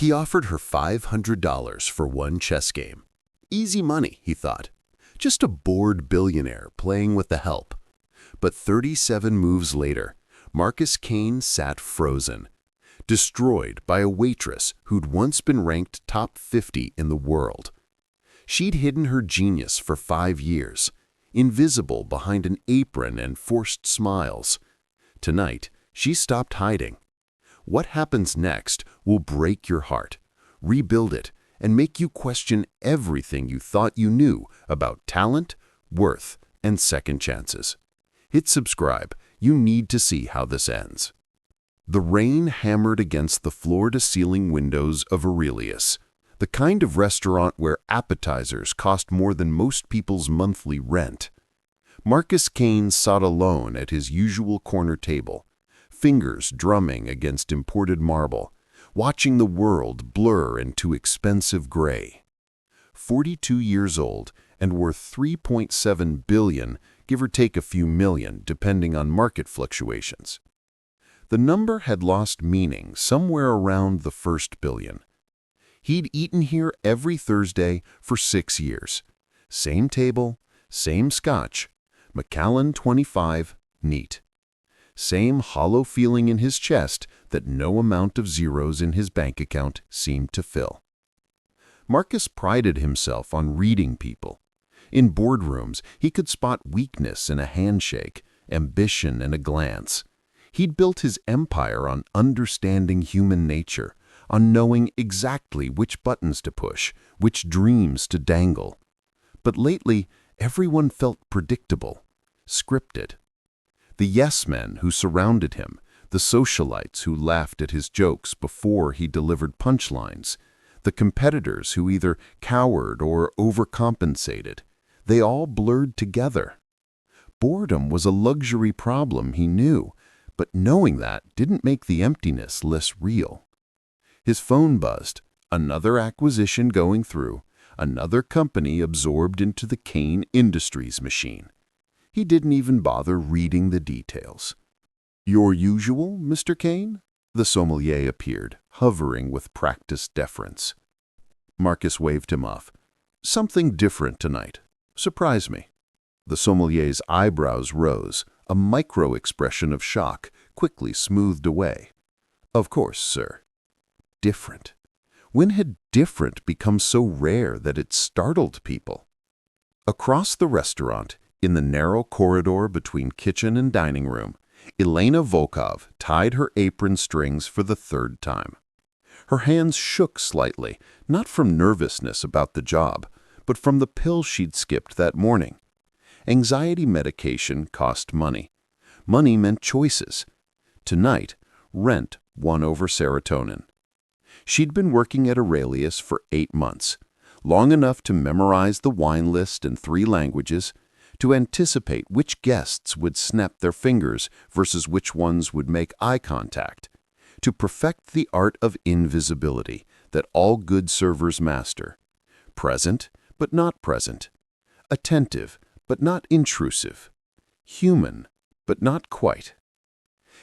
He offered her $500 for one chess game. Easy money, he thought. Just a bored billionaire playing with the help. But 37 moves later, Marcus Kane sat frozen, destroyed by a waitress who'd once been ranked top 50 in the world. She'd hidden her genius for 5 years, invisible behind an apron and forced smiles. Tonight, she stopped hiding. What happens next will break your heart, rebuild it, and make you question everything you thought you knew about talent, worth, and second chances. Hit subscribe. You need to see how this ends. The rain hammered against the floor-to-ceiling windows of Aurelius, the kind of restaurant where appetizers cost more than most people's monthly rent. Marcus Kane sat alone at his usual corner table, fingers drumming against imported marble, watching the world blur into expensive gray. 42 years old and worth $3.7 billion, give or take a few million, depending on market fluctuations. The number had lost meaning somewhere around the first billion. He'd eaten here every Thursday for 6 years. Same table, same scotch, Macallan 25, neat. Same hollow feeling in his chest that no amount of zeros in his bank account seemed to fill. Marcus prided himself on reading people. In boardrooms, he could spot weakness in a handshake, ambition in a glance. He'd built his empire on understanding human nature, on knowing exactly which buttons to push, which dreams to dangle. But lately, everyone felt predictable, scripted. The yes-men who surrounded him, the socialites who laughed at his jokes before he delivered punchlines, the competitors who either cowered or overcompensated, they all blurred together. Boredom was a luxury problem, he knew, but knowing that didn't make the emptiness less real. His phone buzzed, another acquisition going through, another company absorbed into the Kane Industries machine. He didn't even bother reading the details. "Your usual, Mr. Kane?" The sommelier appeared, hovering with practiced deference. Marcus waved him off. "Something different tonight. Surprise me." The sommelier's eyebrows rose, a micro-expression of shock quickly smoothed away. "Of course, sir." Different. When had different become so rare that it startled people? Across the restaurant, in the narrow corridor between kitchen and dining room, Elena Volkov tied her apron strings for the 3rd time. Her hands shook slightly, not from nervousness about the job, but from the pill she'd skipped that morning. Anxiety medication cost money. Money meant choices. Tonight, rent won over serotonin. She'd been working at Aurelius for 8 months, long enough to memorize the wine list in 3 languages, to anticipate which guests would snap their fingers versus which ones would make eye contact, to perfect the art of invisibility that all good servers master. Present, but not present. Attentive, but not intrusive. Human, but not quite.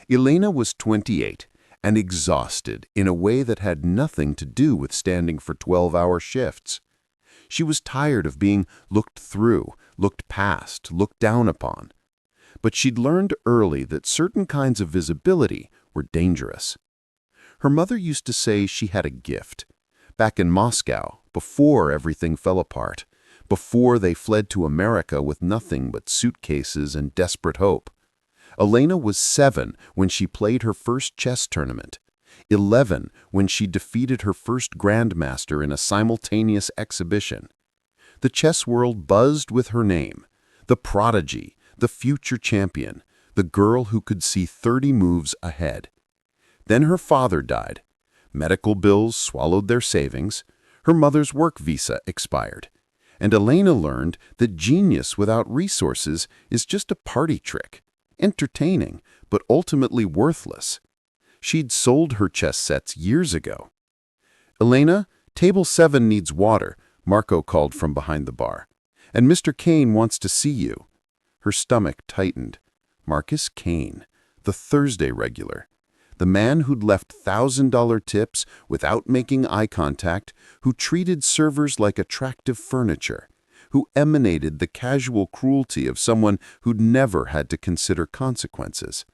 Elena was 28 and exhausted in a way that had nothing to do with standing for 12-hour shifts. She was tired of being looked through, looked past, looked down upon. But she'd learned early that certain kinds of visibility were dangerous. Her mother used to say she had a gift. Back in Moscow, before everything fell apart, before they fled to America with nothing but suitcases and desperate hope. Elena was 7 when she played her first chess tournament, 11 when she defeated her first grandmaster in a simultaneous exhibition. The chess world buzzed with her name, the prodigy, the future champion, the girl who could see 30 moves ahead. Then her father died. Medical bills swallowed their savings. Her mother's work visa expired. And Elena learned that genius without resources is just a party trick, entertaining, but ultimately worthless. She'd sold her chess sets years ago. "Elena, table 7 needs water," Marco called from behind the bar. "And Mr. Kane wants to see you." Her stomach tightened. Marcus Kane, the Thursday regular. The man who'd left $1,000 tips without making eye contact, who treated servers like attractive furniture, who emanated the casual cruelty of someone who'd never had to consider consequences.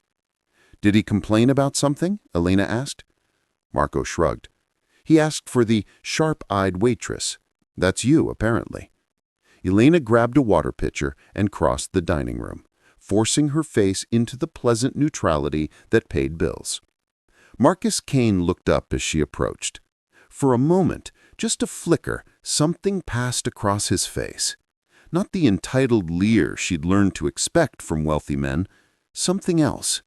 "Did he complain about something?" Elena asked. Marco shrugged. "He asked for the sharp-eyed waitress. That's you, apparently." Elena grabbed a water pitcher and crossed the dining room, forcing her face into the pleasant neutrality that paid bills. Marcus Kane looked up as she approached. For a moment, just a flicker, something passed across his face. Not the entitled leer she'd learned to expect from wealthy men, something else.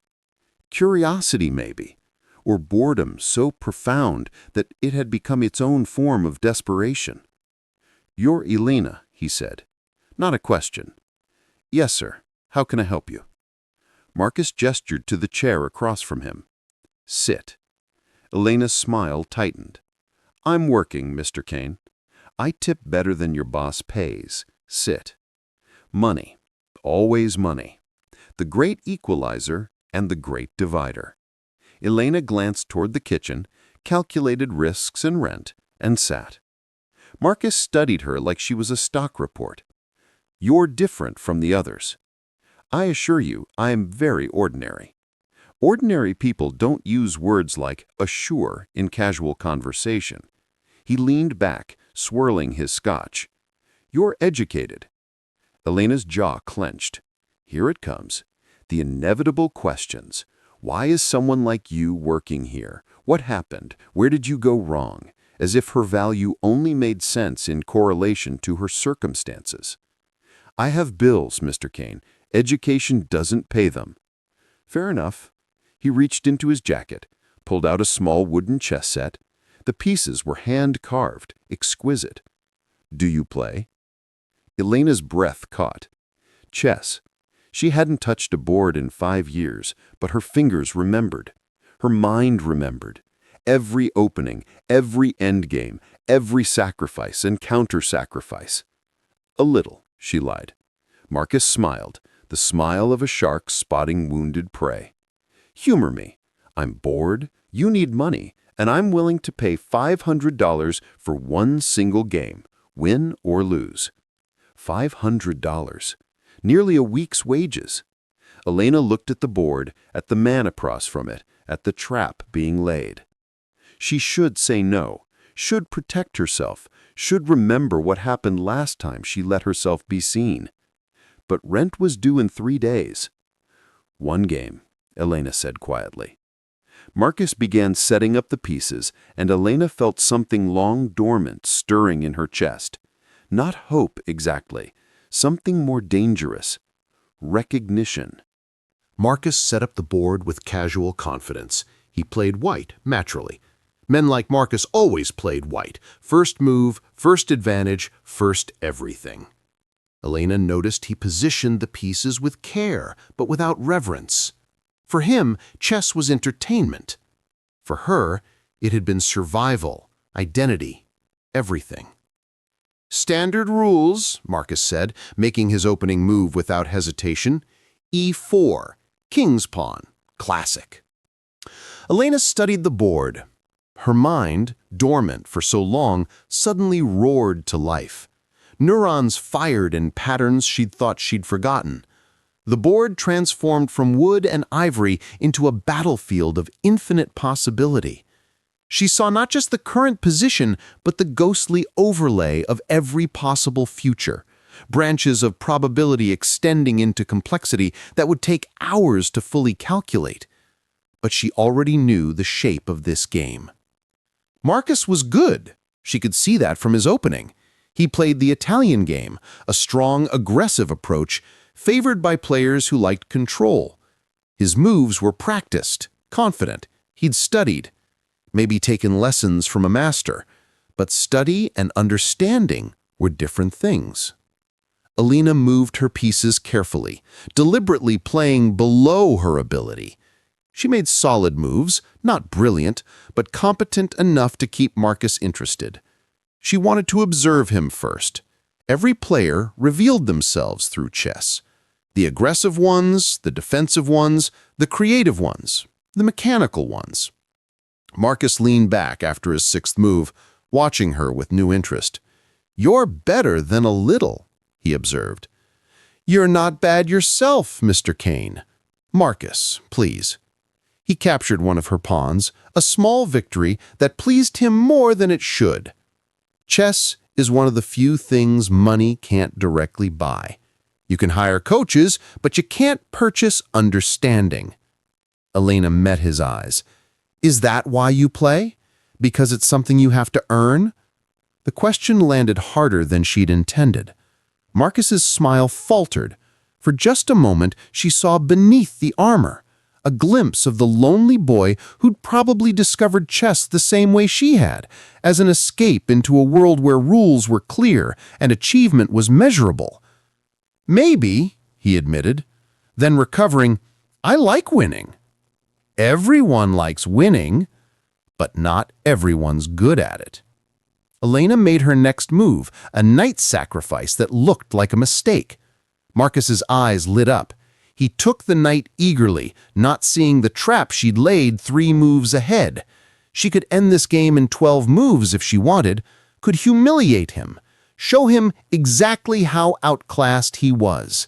Curiosity, maybe, or boredom so profound that it had become its own form of desperation. "You're Elena," he said. "Not a question." "Yes, sir. How can I help you?" Marcus gestured to the chair across from him. "Sit." Elena's smile tightened. "I'm working, Mr. Kane. I tip better than your boss pays. Sit." Money. Always money. The great equalizer and the great divider. Elena glanced toward the kitchen, calculated risks and rent, and sat. Marcus studied her like she was a stock report. "You're different from the others. I assure you, I am very ordinary. Ordinary people don't use words like assure in casual conversation." He leaned back, swirling his scotch. "You're educated." Elena's jaw clenched. Here it comes. The inevitable questions. Why is someone like you working here? What happened? Where did you go wrong? As if her value only made sense in correlation to her circumstances. "I have bills, Mr. Kane. Education doesn't pay them." "Fair enough." He reached into his jacket, pulled out a small wooden chess set. The pieces were hand-carved, exquisite. "Do you play?" Elena's breath caught. Chess. She hadn't touched a board in 5 years, but her fingers remembered. Her mind remembered. Every opening, every endgame, every sacrifice and counter-sacrifice. "A little," she lied. Marcus smiled, the smile of a shark spotting wounded prey. "Humor me. I'm bored, you need money, and I'm willing to pay $500 for one single game, win or lose." $500. Nearly a week's wages. Elena looked at the board, at the man across from it, at the trap being laid. She should say no, should protect herself, should remember what happened last time she let herself be seen. But rent was due in 3 days. "One game," Elena said quietly. Marcus began setting up the pieces, and Elena felt something long dormant stirring in her chest. Not hope exactly, something more dangerous. Recognition. Marcus set up the board with casual confidence. He played white, naturally. Men like Marcus always played white. First move, first advantage, first everything. Elena noticed he positioned the pieces with care, but without reverence. For him, chess was entertainment. For her, it had been survival, identity, everything. "Standard rules," Marcus said, making his opening move without hesitation. E4, King's Pawn, classic. Elena studied the board. Her mind, dormant for so long, suddenly roared to life. Neurons fired in patterns she'd thought she'd forgotten. The board transformed from wood and ivory into a battlefield of infinite possibility. She saw not just the current position, but the ghostly overlay of every possible future, branches of probability extending into complexity that would take hours to fully calculate. But she already knew the shape of this game. Marcus was good. She could see that from his opening. He played the Italian game, a strong, aggressive approach, favored by players who liked control. His moves were practiced, confident. He'd studied, maybe taken lessons from a master. But study and understanding were different things. Elena moved her pieces carefully, deliberately playing below her ability. She made solid moves, not brilliant, but competent enough to keep Marcus interested. She wanted to observe him first. Every player revealed themselves through chess. The aggressive ones, the defensive ones, the creative ones. the mechanical ones. Marcus leaned back after his sixth move, watching her with new interest. "You're better than a little," he observed. "You're not bad yourself, Mr. Kane. Marcus, please." He captured one of her pawns, a small victory that pleased him more than it should. Chess is one of the few things money can't directly buy. You can hire coaches, but you can't purchase understanding. Elena met his eyes. "Is that why you play? Because it's something you have to earn?" The question landed harder than she'd intended. Marcus's smile faltered. For just a moment, she saw beneath the armor, a glimpse of the lonely boy who'd probably discovered chess the same way she had, as an escape into a world where rules were clear and achievement was measurable. "Maybe," he admitted. Then recovering, "I like winning." "Everyone likes winning, but not everyone's good at it." Elena made her next move, a knight sacrifice that looked like a mistake. Marcus's eyes lit up. He took the knight eagerly, not seeing the trap she'd laid 3 moves ahead. She could end this game in 12 moves if she wanted, could humiliate him, show him exactly how outclassed he was.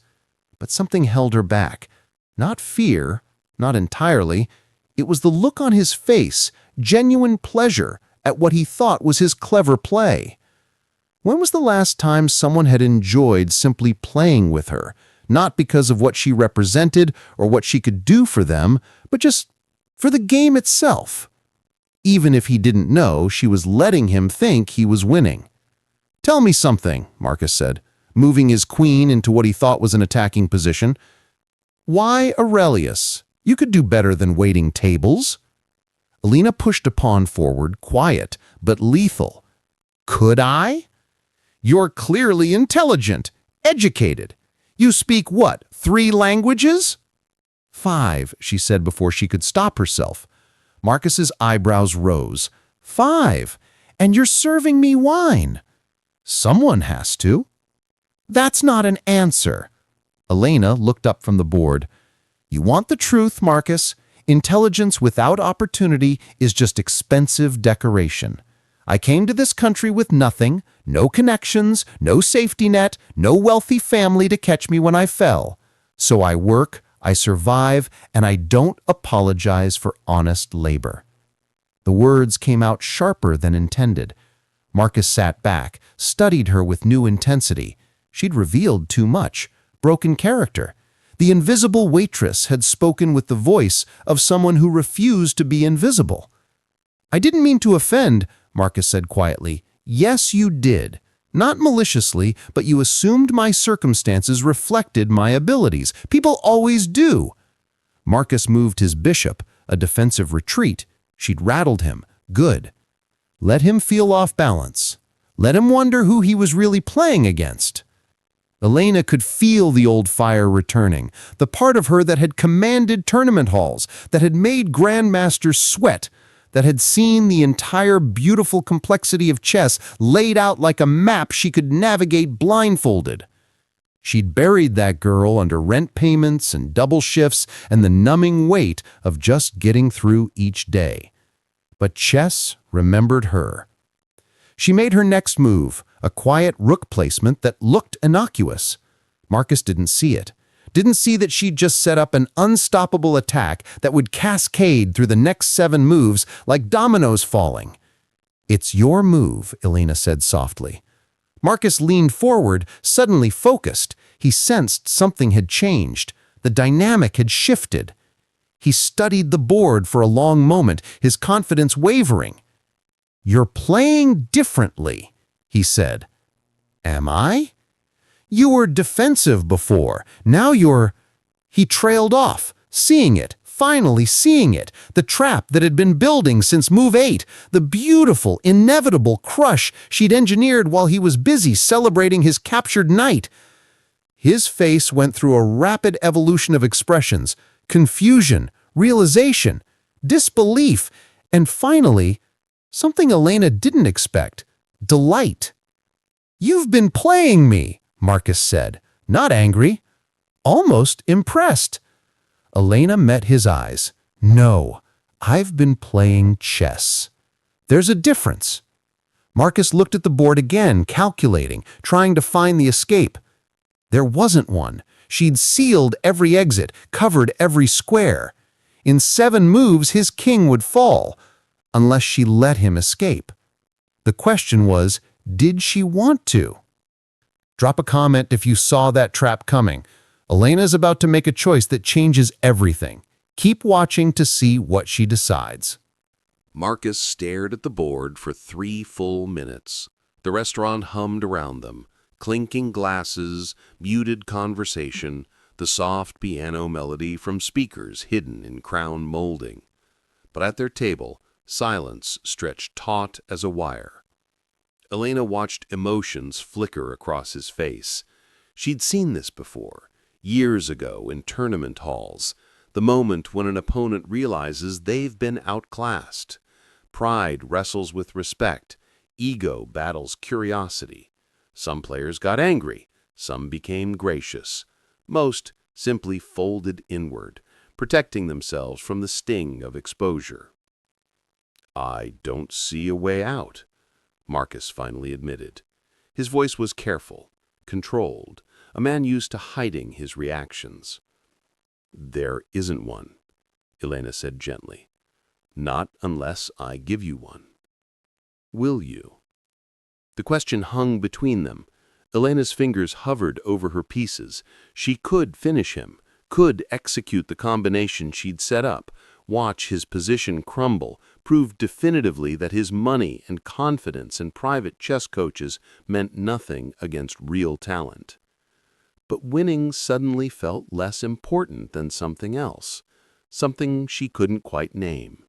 But something held her back. Not fear, not entirely. It was the look on his face, genuine pleasure at what he thought was his clever play. When was the last time someone had enjoyed simply playing with her, not because of what she represented or what she could do for them, but just for the game itself? Even if he didn't know, she was letting him think he was winning. "Tell me something," Marcus said, moving his queen into what he thought was an attacking position. "Why Aurelius? You could do better than waiting tables." Elena pushed a pawn forward, quiet but lethal. "Could I?" "You're clearly intelligent, educated. You speak what, 3 languages?" "5," she said before she could stop herself. Marcus's eyebrows rose. "5, and you're serving me wine." "Someone has to." "That's not an answer." Elena looked up from the board. "You want the truth, Marcus? Intelligence without opportunity is just expensive decoration. I came to this country with nothing, no connections, no safety net, no wealthy family to catch me when I fell. So I work, I survive, and I don't apologize for honest labor." The words came out sharper than intended. Marcus sat back, studied her with new intensity. She'd revealed too much, broken character. The invisible waitress had spoken with the voice of someone who refused to be invisible. "I didn't mean to offend," Marcus said quietly. "Yes, you did. Not maliciously, but you assumed my circumstances reflected my abilities. People always do." Marcus moved his bishop, a defensive retreat. She'd rattled him. Good. Let him feel off balance. Let him wonder who he was really playing against. Elena could feel the old fire returning, the part of her that had commanded tournament halls, that had made grandmasters sweat, that had seen the entire beautiful complexity of chess laid out like a map she could navigate blindfolded. She'd buried that girl under rent payments and double shifts and the numbing weight of just getting through each day. But chess remembered her. She made her next move, a quiet rook placement that looked innocuous. Marcus didn't see it. Didn't see that she'd just set up an unstoppable attack that would cascade through the next 7 moves like dominoes falling. "It's your move," Elena said softly. Marcus leaned forward, suddenly focused. He sensed something had changed. The dynamic had shifted. He studied the board for a long moment, his confidence wavering. "You're playing differently," he said. "Am I?" "You were defensive before. Now you're—" He trailed off, seeing it, finally seeing it, the trap that had been building since move 8, the beautiful, inevitable crush she'd engineered while he was busy celebrating his captured knight. His face went through a rapid evolution of expressions, confusion, realization, disbelief, and finally, something Elena didn't expect, delight. "You've been playing me," Marcus said, not angry, almost impressed. Elena met his eyes. No, I've been playing chess. There's a difference. Marcus looked at the board again, calculating, trying to find the escape. There wasn't one. She'd sealed every exit, covered every square. In 7 moves, his king would fall, unless she let him escape. The question was, did she want to? Drop a comment if you saw that trap coming. Elena's about to make a choice that changes everything. Keep watching to see what she decides. Marcus stared at the board for 3 full minutes. The restaurant hummed around them, clinking glasses, muted conversation, the soft piano melody from speakers hidden in crown molding. But at their table, silence stretched taut as a wire. Elena watched emotions flicker across his face. She'd seen this before, years ago in tournament halls, the moment when an opponent realizes they've been outclassed. Pride wrestles with respect, ego battles curiosity. Some players got angry, some became gracious. Most simply folded inward, protecting themselves from the sting of exposure. "I don't see a way out," Marcus finally admitted. His voice was careful, controlled, a man used to hiding his reactions. "There isn't one," Elena said gently. "Not unless I give you one. Will you?" The question hung between them. Elena's fingers hovered over her pieces. She could finish him, could execute the combination she'd set up, watch his position crumble, prove definitively that his money and confidence and private chess coaches meant nothing against real talent. But winning suddenly felt less important than something else, something she couldn't quite name.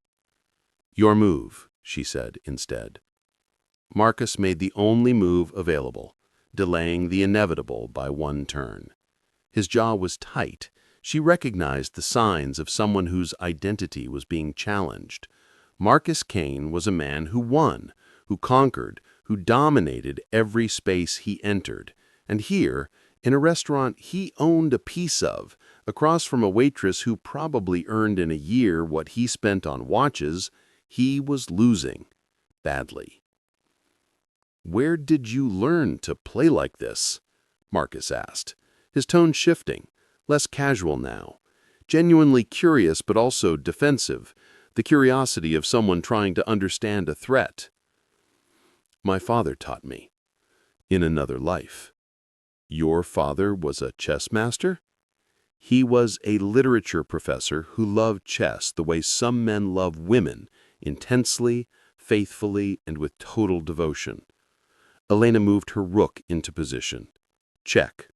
"Your move," she said instead. Marcus made the only move available, delaying the inevitable by 1 turn. His jaw was tight. She recognized the signs of someone whose identity was being challenged. Marcus Kane was a man who won, who conquered, who dominated every space he entered. And here, in a restaurant he owned a piece of, across from a waitress who probably earned in a year what he spent on watches, he was losing badly. "Where did you learn to play like this?" Marcus asked, his tone shifting, less casual now, genuinely curious but also defensive, the curiosity of someone trying to understand a threat. "My father taught me. In another life." "Your father was a chess master?" "He was a literature professor who loved chess the way some men love women, intensely, faithfully, and with total devotion." Elena moved her rook into position. Check.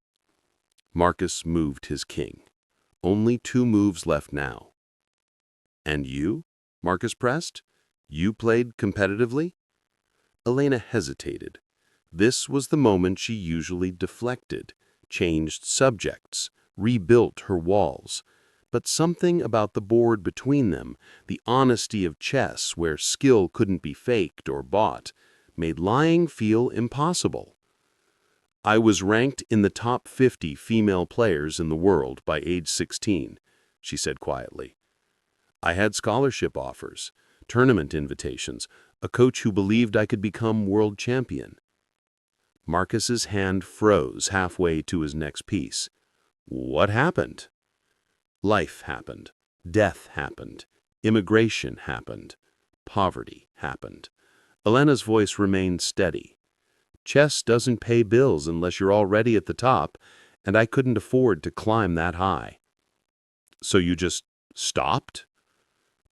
Marcus moved his king. Only 2 moves left now. "And you?" Marcus pressed. "You played competitively?" Elena hesitated. This was the moment she usually deflected, changed subjects, rebuilt her walls. But something about the board between them, the honesty of chess where skill couldn't be faked or bought, made lying feel impossible. "I was ranked in the top 50 female players in the world by age 16, she said quietly. "I had scholarship offers, tournament invitations, a coach who believed I could become world champion." Marcus's hand froze halfway to his next piece. "What happened?" "Life happened. Death happened. Immigration happened. Poverty happened." Elena's voice remained steady. "Chess doesn't pay bills unless you're already at the top, and I couldn't afford to climb that high." "So you just stopped?"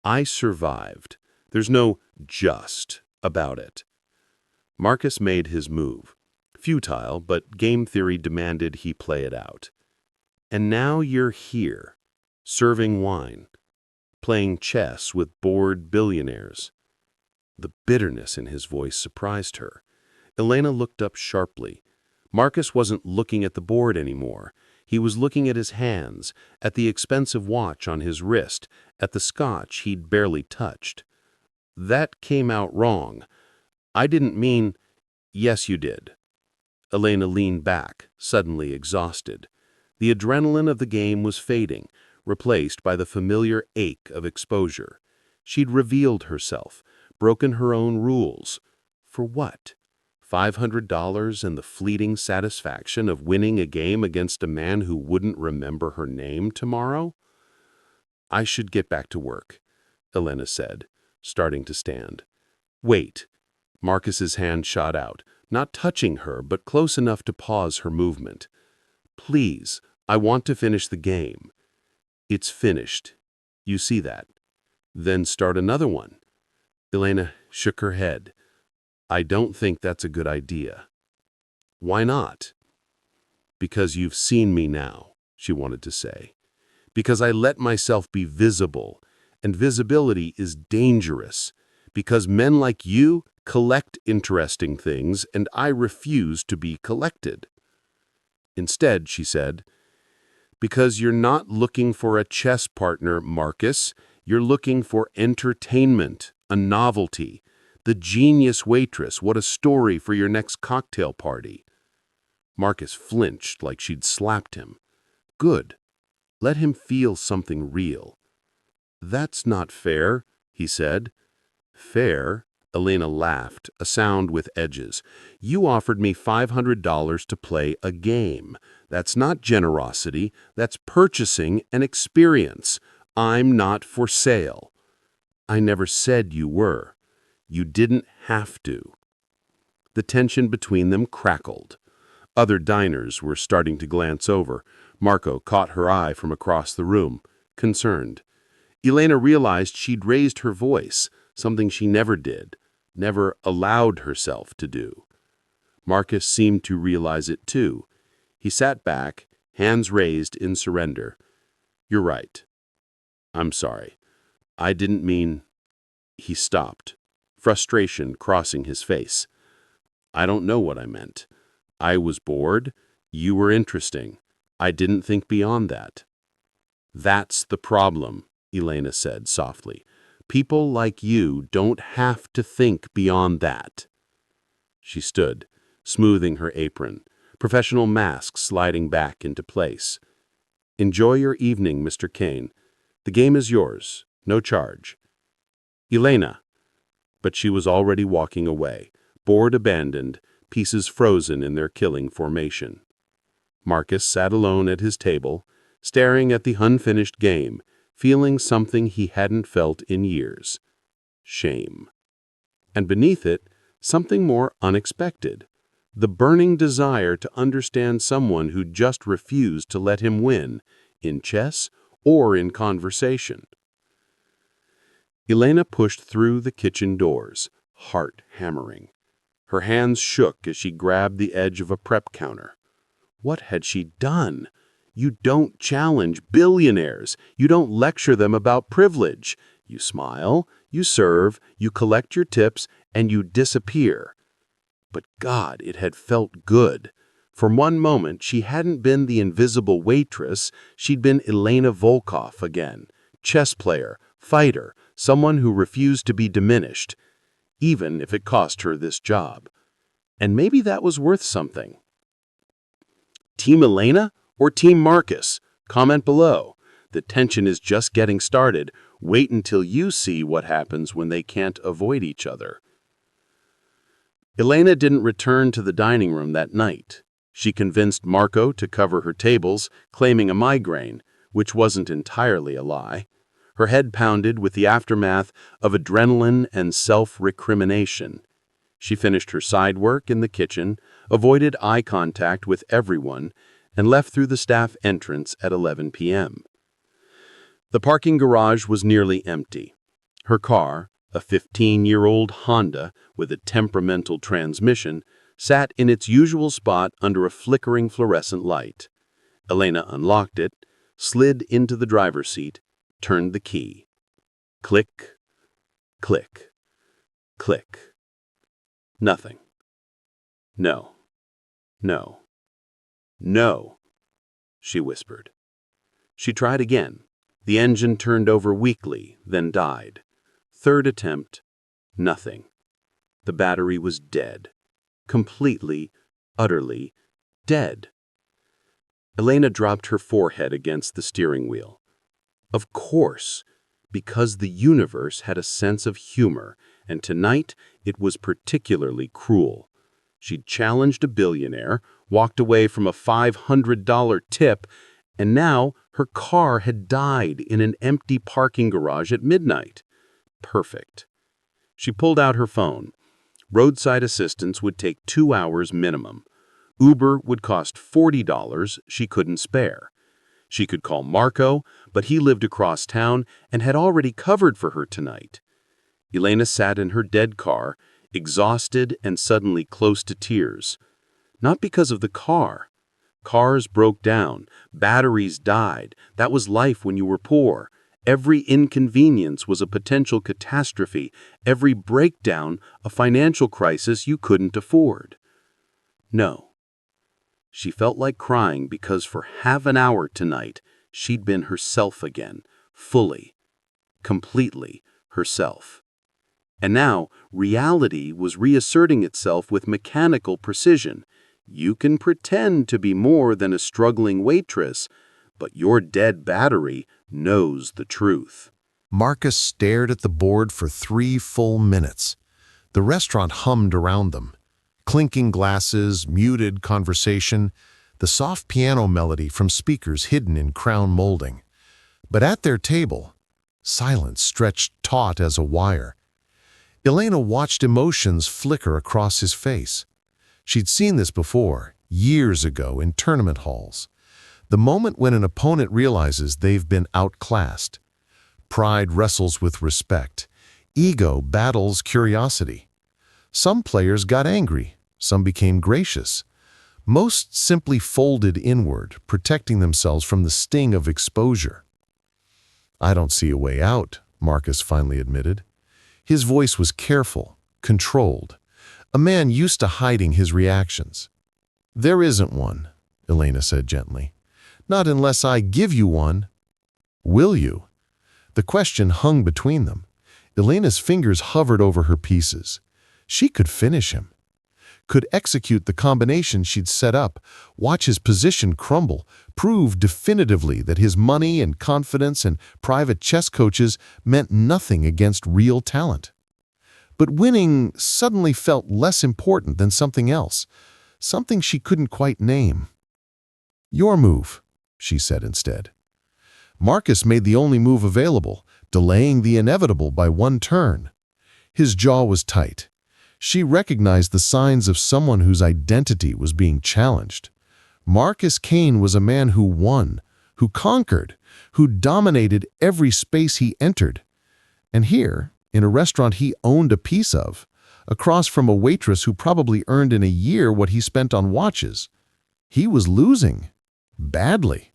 "I survived. There's no just about it." Marcus made his move. Futile, but game theory demanded he play it out. "And now you're here, serving wine, playing chess with bored billionaires." The bitterness in his voice surprised her. Elena looked up sharply. Marcus wasn't looking at the board anymore. He was looking at his hands, at the expensive watch on his wrist, at the scotch he'd barely touched. "That came out wrong. I didn't mean—" "Yes, you did." Elena leaned back, suddenly exhausted. The adrenaline of the game was fading. replaced by the familiar ache of exposure. She'd revealed herself, broken her own rules. For what? $500 and the fleeting satisfaction of winning a game against a man who wouldn't remember her name tomorrow? I should get back to work, Elena said, starting to stand. Wait. Marcus's hand shot out, not touching her, but close enough to pause her movement. Please, I want to finish the game. It's finished. You see that. Then start another one. Elena shook her head. I don't think that's a good idea. Why not? Because you've seen me now, she wanted to say. Because I let myself be visible, and visibility is dangerous. Because men like you collect interesting things, and I refuse to be collected. Instead, she said, because you're not looking for a chess partner, Marcus. You're looking for entertainment, a novelty, the genius waitress, what a story for your next cocktail party. Marcus flinched like she'd slapped him. Good. Let him feel something real. That's not fair, he said. Fair? Elena laughed, a sound with edges. You offered me $500 to play a game. That's not generosity, that's purchasing an experience. I'm not for sale. I never said you were. You didn't have to. The tension between them crackled. Other diners were starting to glance over. Marco caught her eye from across the room, concerned. Elena realized she'd raised her voice, something she never did, never allowed herself to do. Marcus seemed to realize it too. He sat back, hands raised in surrender. You're right. I'm sorry. I didn't mean... He stopped, frustration crossing his face. I don't know what I meant. I was bored. You were interesting. I didn't think beyond that. That's the problem, Elena said softly. People like you don't have to think beyond that. She stood, smoothing her apron, professional mask sliding back into place. Enjoy your evening, Mr. Kane. The game is yours, no charge. Elena. But she was already walking away, board abandoned, pieces frozen in their killing formation. Marcus sat alone at his table, staring at the unfinished game, feeling something he hadn't felt in years. Shame. And beneath it, something more unexpected. The burning desire to understand someone who just refused to let him win, in chess or in conversation. Elena pushed through the kitchen doors, heart hammering. Her hands shook as she grabbed the edge of a prep counter. What had she done? You don't challenge billionaires. You don't lecture them about privilege. You smile, you serve, you collect your tips, and you disappear. But God, it had felt good. For one moment, she hadn't been the invisible waitress. She'd been Elena Volkov again. Chess player, fighter, someone who refused to be diminished, even if it cost her this job. And maybe that was worth something. Team Elena or Team Marcus? Comment below. The tension is just getting started. Wait until you see what happens when they can't avoid each other. Elena didn't return to the dining room that night. She convinced Marco to cover her tables, claiming a migraine, which wasn't entirely a lie. Her head pounded with the aftermath of adrenaline and self-recrimination. She finished her side work in the kitchen, avoided eye contact with everyone, and left through the staff entrance at 11 p.m. The parking garage was nearly empty. Her car, a 15-year-old Honda with a temperamental transmission, sat in its usual spot under a flickering fluorescent light. Elena unlocked it, slid into the driver's seat, turned the key. Click, click, click. Nothing. No, no, no, she whispered. She tried again. The engine turned over weakly, then died. Third attempt, nothing. The battery was dead. Completely, utterly dead. Elena dropped her forehead against the steering wheel. Of course, because the universe had a sense of humor, and tonight it was particularly cruel. She'd challenged a billionaire, walked away from a $500 tip, and now her car had died in an empty parking garage at midnight. Perfect. She pulled out her phone. Roadside assistance would take 2 hours minimum. Uber would cost $40 she couldn't spare. She could call Marco, but he lived across town and had already covered for her tonight. Elena sat in her dead car, exhausted and suddenly close to tears. Not because of the car. Cars broke down, batteries died. That was life when you were poor. Every inconvenience was a potential catastrophe, every breakdown a financial crisis you couldn't afford. No. She felt like crying because for half an hour tonight, she'd been herself again, fully, completely herself. And now, reality was reasserting itself with mechanical precision. You can pretend to be more than a struggling waitress, but your dead battery knows the truth. Marcus stared at the board for 3 full minutes. The restaurant hummed around them. Clinking glasses, muted conversation, the soft piano melody from speakers hidden in crown molding. But at their table, silence stretched taut as a wire. Elena watched emotions flicker across his face. She'd seen this before, years ago in tournament halls. The moment when an opponent realizes they've been outclassed. Pride wrestles with respect. Ego battles curiosity. Some players got angry, some became gracious. Most simply folded inward, protecting themselves from the sting of exposure. "I don't see a way out," Marcus finally admitted. His voice was careful, controlled, a man used to hiding his reactions. "There isn't one," Elena said gently. "Not unless I give you one." "Will you?" The question hung between them. Elena's fingers hovered over her pieces. She could finish him, could execute the combination she'd set up, watch his position crumble, prove definitively that his money and confidence and private chess coaches meant nothing against real talent. But winning suddenly felt less important than something else, something she couldn't quite name. "Your move," she said instead. Marcus made the only move available, delaying the inevitable by 1 turn. His jaw was tight. She recognized the signs of someone whose identity was being challenged. Marcus Kane was a man who won, who conquered, who dominated every space he entered. And here, in a restaurant he owned a piece of, across from a waitress who probably earned in a year what he spent on watches, he was losing. Badly.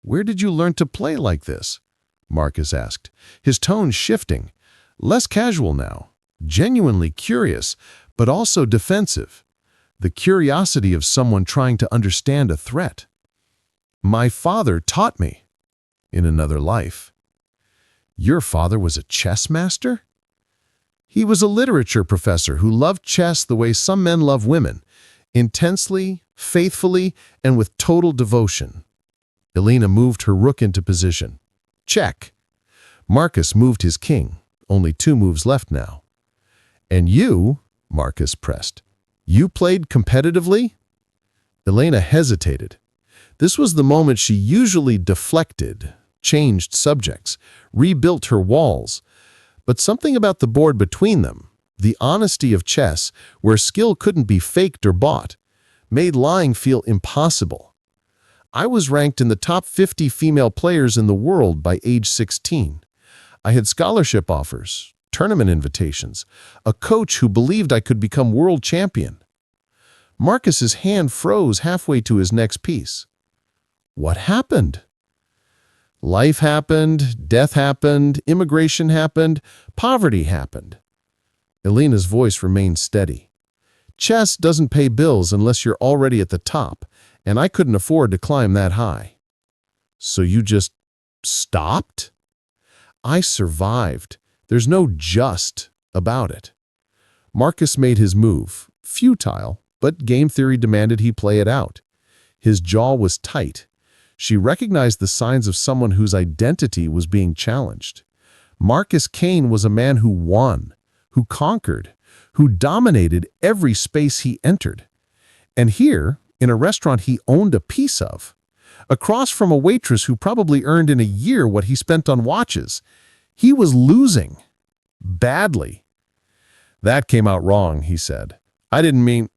"Where did you learn to play like this?" Marcus asked, his tone shifting, less casual now. Genuinely curious, but also defensive. The curiosity of someone trying to understand a threat. "My father taught me. In another life." "Your father was a chess master?" "He was a literature professor who loved chess the way some men love women, intensely, faithfully, and with total devotion." Elena moved her rook into position. "Check." Marcus moved his king, only 2 moves left now. "And you," Marcus pressed, "you played competitively?" Elena hesitated. This was the moment she usually deflected, changed subjects, rebuilt her walls. But something about the board between them, the honesty of chess, where skill couldn't be faked or bought, made lying feel impossible. "I was ranked in the top 50 female players in the world by age 16. I had scholarship offers, tournament invitations, a coach who believed I could become world champion." Marcus's hand froze halfway to his next piece. "What happened?" "Life happened, death happened, immigration happened, poverty happened." Elena's voice remained steady. "Chess doesn't pay bills unless you're already at the top, and I couldn't afford to climb that high." "So you just stopped?" "I survived. There's no just about it." Marcus made his move, futile, but game theory demanded he play it out. His jaw was tight. She recognized the signs of someone whose identity was being challenged. Marcus Kane was a man who won, who conquered, who dominated every space he entered. And here, in a restaurant he owned a piece of, across from a waitress who probably earned in a year what he spent on watches, he was losing. Badly. "That came out wrong," he said. "I didn't mean—"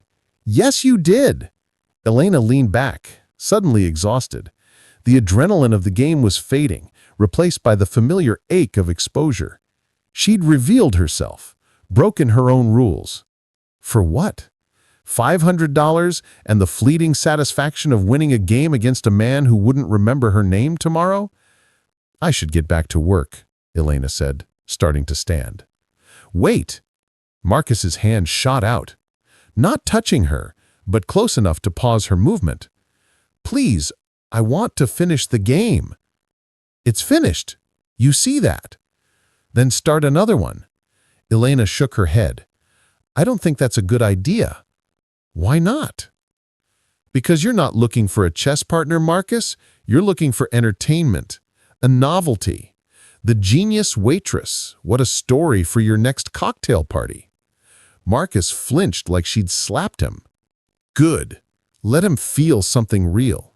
"Yes, you did." Elena leaned back, suddenly exhausted. The adrenaline of the game was fading, replaced by the familiar ache of exposure. She'd revealed herself, broken her own rules. For what? $500 and the fleeting satisfaction of winning a game against a man who wouldn't remember her name tomorrow? "I should get back to work," Elena said, starting to stand. "Wait!" Marcus's hand shot out, not touching her, but close enough to pause her movement. "Please, I want to finish the game." "It's finished. You see that." "Then start another one." Elena shook her head. "I don't think that's a good idea." "Why not?" "Because you're not looking for a chess partner, Marcus. You're looking for entertainment, a novelty. The genius waitress. What a story for your next cocktail party." Marcus flinched like she'd slapped him. "Good. Let him feel something real."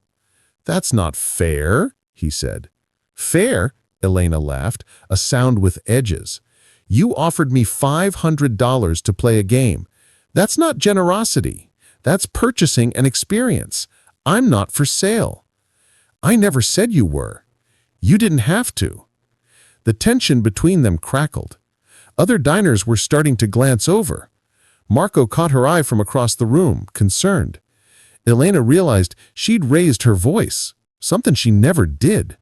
"That's not fair," he said. "Fair?" Elena laughed, a sound with edges. "You offered me $500 to play a game. That's not generosity. That's purchasing an experience. I'm not for sale." "I never said you were. You didn't have to." The tension between them crackled. Other diners were starting to glance over. Marco caught her eye from across the room, concerned. Elena realized she'd raised her voice, something she never did,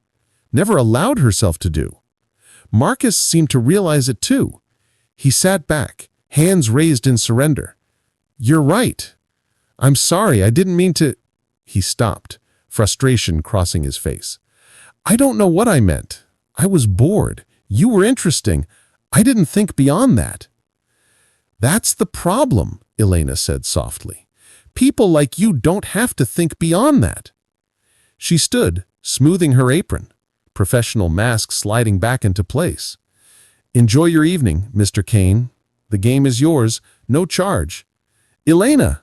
never allowed herself to do. Marcus seemed to realize it too. He sat back, hands raised in surrender. "You're right. I'm sorry, I didn't mean to—" He stopped, frustration crossing his face. "I don't know what I meant. I was bored. You were interesting. I didn't think beyond that." "That's the problem," Elena said softly. "People like you don't have to think beyond that." She stood, smoothing her apron, professional mask sliding back into place. "Enjoy your evening, Mr. Kane. The game is yours, no charge." "Elena!"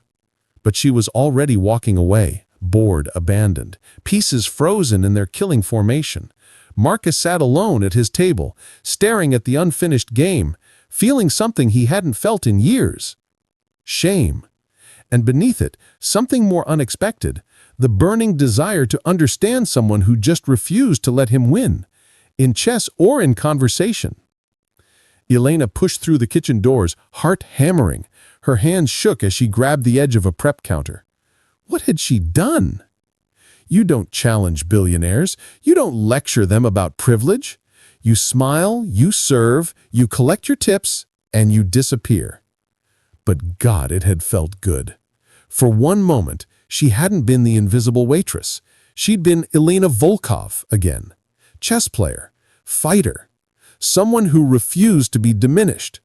But she was already walking away, bored, abandoned, pieces frozen in their killing formation. Marcus sat alone at his table, staring at the unfinished game, feeling something he hadn't felt in years. Shame. And beneath it, something more unexpected, the burning desire to understand someone who just refused to let him win, in chess or in conversation. Elena pushed through the kitchen doors, heart hammering. Her hands shook as she grabbed the edge of a prep counter. What had she done? You don't challenge billionaires. You don't lecture them about privilege. You smile, you serve, you collect your tips, and you disappear. But God, it had felt good. For one moment, she hadn't been the invisible waitress. She'd been Elena Volkov again. Chess player, fighter, someone who refused to be diminished.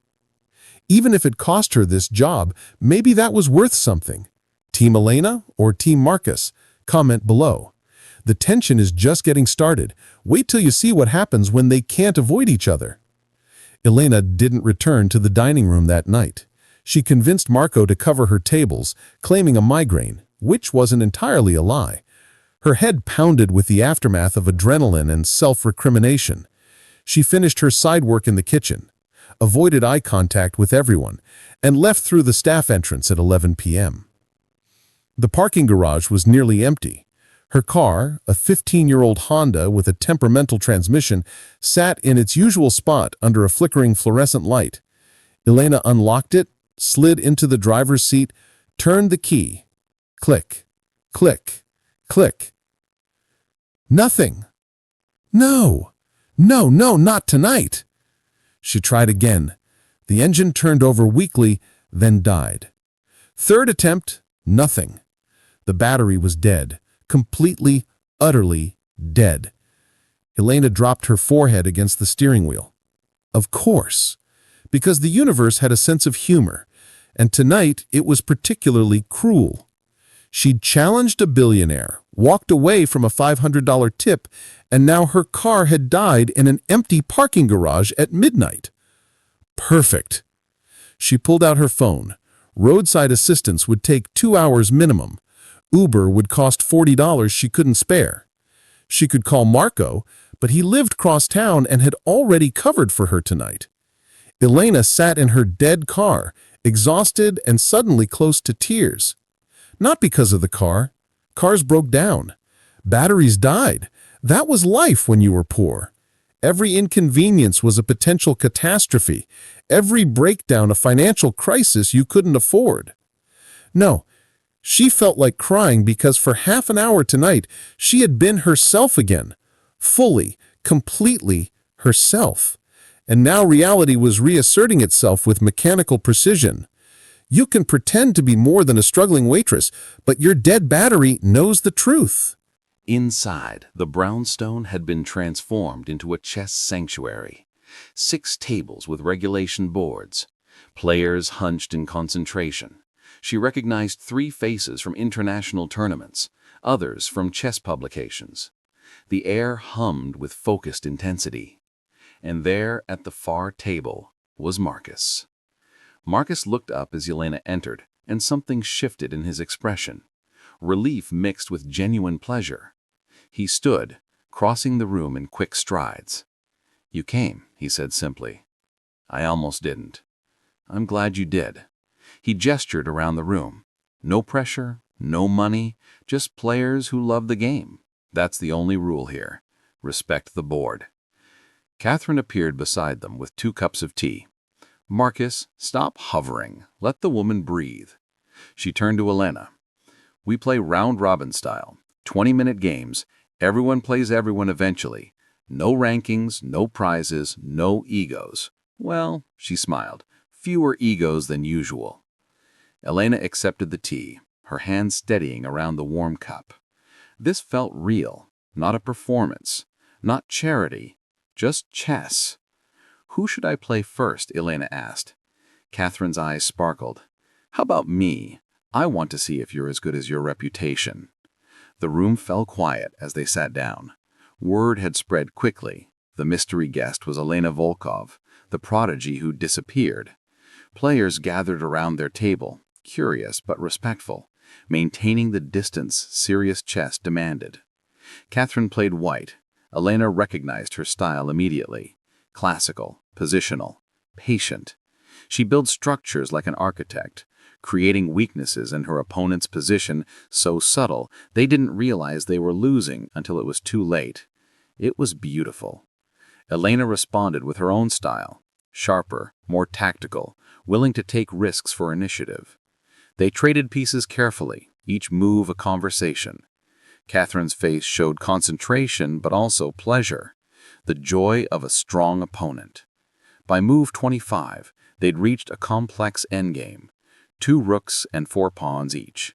Even if it cost her this job, maybe that was worth something. Team Elena or Team Marcus? Comment below. The tension is just getting started. Wait till you see what happens when they can't avoid each other. Elena didn't return to the dining room that night. She convinced Marco to cover her tables, claiming a migraine, which wasn't entirely a lie. Her head pounded with the aftermath of adrenaline and self-recrimination. She finished her side work in the kitchen, avoided eye contact with everyone, and left through the staff entrance at 11 p.m. The parking garage was nearly empty. Her car, a 15-year-old Honda with a temperamental transmission, sat in its usual spot under a flickering fluorescent light. Elena unlocked it, slid into the driver's seat, turned the key. Click, click, click. Nothing. No, no, no, not tonight. She tried again. The engine turned over weakly, then died. Third attempt, nothing. The battery was dead, completely, utterly dead. Elena dropped her forehead against the steering wheel. Of course, because the universe had a sense of humor, and tonight it was particularly cruel. She'd challenged a billionaire, walked away from a $500 tip, and now her car had died in an empty parking garage at midnight. Perfect. She pulled out her phone. Roadside assistance would take 2 hours minimum. Uber would cost $40 she couldn't spare. She could call Marco, but he lived cross town and had already covered for her tonight. Elena sat in her dead car, exhausted and suddenly close to tears. Not because of the car. Cars broke down. Batteries died. That was life when you were poor. Every inconvenience was a potential catastrophe. Every breakdown a financial crisis you couldn't afford. No, she felt like crying because for half an hour tonight she had been herself again. Fully, completely herself. And now reality was reasserting itself with mechanical precision. You can pretend to be more than a struggling waitress, but your dead battery knows the truth. Inside, the brownstone had been transformed into a chess sanctuary. 6 tables with regulation boards. Players hunched in concentration. She recognized 3 faces from international tournaments, others from chess publications. The air hummed with focused intensity. And there, at the far table, was Marcus. Marcus looked up as Yelena entered, and something shifted in his expression. Relief mixed with genuine pleasure. He stood, crossing the room in quick strides. "You came," he said simply. "I almost didn't. I'm glad you did." He gestured around the room. No pressure, no money, just players who love the game. That's the only rule here. Respect the board. Catherine appeared beside them with 2 cups of tea. "Marcus, stop hovering. Let the woman breathe." She turned to Elena. "We play round-robin style, 20-minute games. Everyone plays everyone eventually. No rankings, no prizes, no egos." "Well," she smiled, "fewer egos than usual." Elena accepted the tea, her hand steadying around the warm cup. This felt real, not a performance, not charity, just chess. "Who should I play first?" Elena asked. Catherine's eyes sparkled. "How about me? I want to see if you're as good as your reputation." The room fell quiet as they sat down. Word had spread quickly. The mystery guest was Elena Volkov, the prodigy who disappeared. Players gathered around their table, curious but respectful, maintaining the distance serious chess demanded. Catherine played white. Elena recognized her style immediately. Classical, positional, patient. She built structures like an architect, creating weaknesses in her opponent's position so subtle they didn't realize they were losing until it was too late. It was beautiful. Elena responded with her own style, sharper, more tactical, willing to take risks for initiative. They traded pieces carefully, each move a conversation. Catherine's face showed concentration but also pleasure, the joy of a strong opponent. By move 25, they'd reached a complex endgame, 2 rooks and 4 pawns each.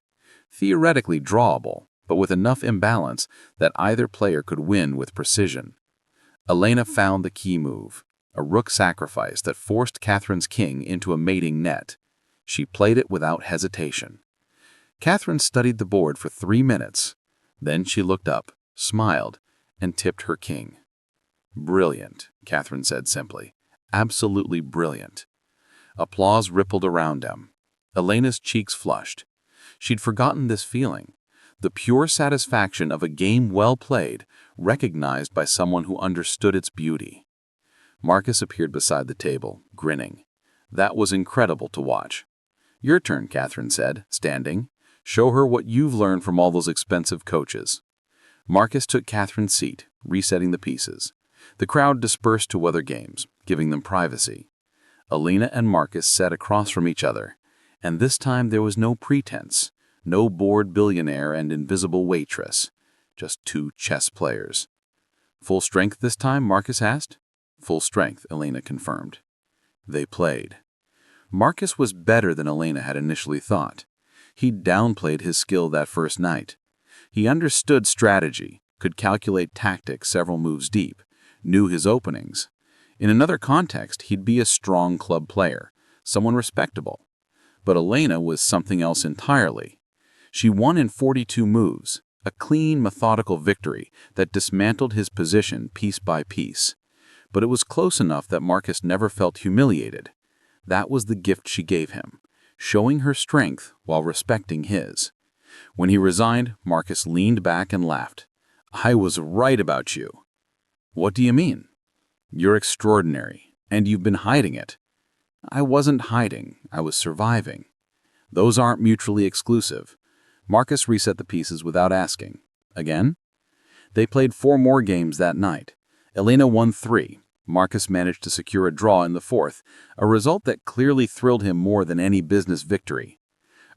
Theoretically drawable, but with enough imbalance that either player could win with precision. Elena found the key move, a rook sacrifice that forced Catherine's king into a mating net. She played it without hesitation. Catherine studied the board for 3 minutes. Then she looked up, smiled, and tipped her king. "Brilliant," Catherine said simply. "Absolutely brilliant." Applause rippled around them. Elena's cheeks flushed. She'd forgotten this feeling, the pure satisfaction of a game well played, recognized by someone who understood its beauty. Marcus appeared beside the table, grinning. That was incredible to watch. "Your turn," Catherine said, standing. "Show her what you've learned from all those expensive coaches." Marcus took Catherine's seat, resetting the pieces. The crowd dispersed to other games, giving them privacy. Elena and Marcus sat across from each other, and this time there was no pretense, no bored billionaire and invisible waitress, just 2 chess players. "Full strength this time?" Marcus asked. "Full strength," Elena confirmed. They played. Marcus was better than Elena had initially thought. He'd downplayed his skill that first night. He understood strategy, could calculate tactics several moves deep, knew his openings. In another context, he'd be a strong club player, someone respectable. But Elena was something else entirely. She won in 42 moves, a clean, methodical victory that dismantled his position piece by piece. But it was close enough that Marcus never felt humiliated. That was the gift she gave him, showing her strength while respecting his. When he resigned, Marcus leaned back and laughed. "I was right about you." "What do you mean?" "You're extraordinary, and you've been hiding it." "I wasn't hiding, I was surviving." "Those aren't mutually exclusive." Marcus reset the pieces without asking. "Again?" They played 4 more games that night. Elena won 3. Marcus managed to secure a draw in the 4th, a result that clearly thrilled him more than any business victory.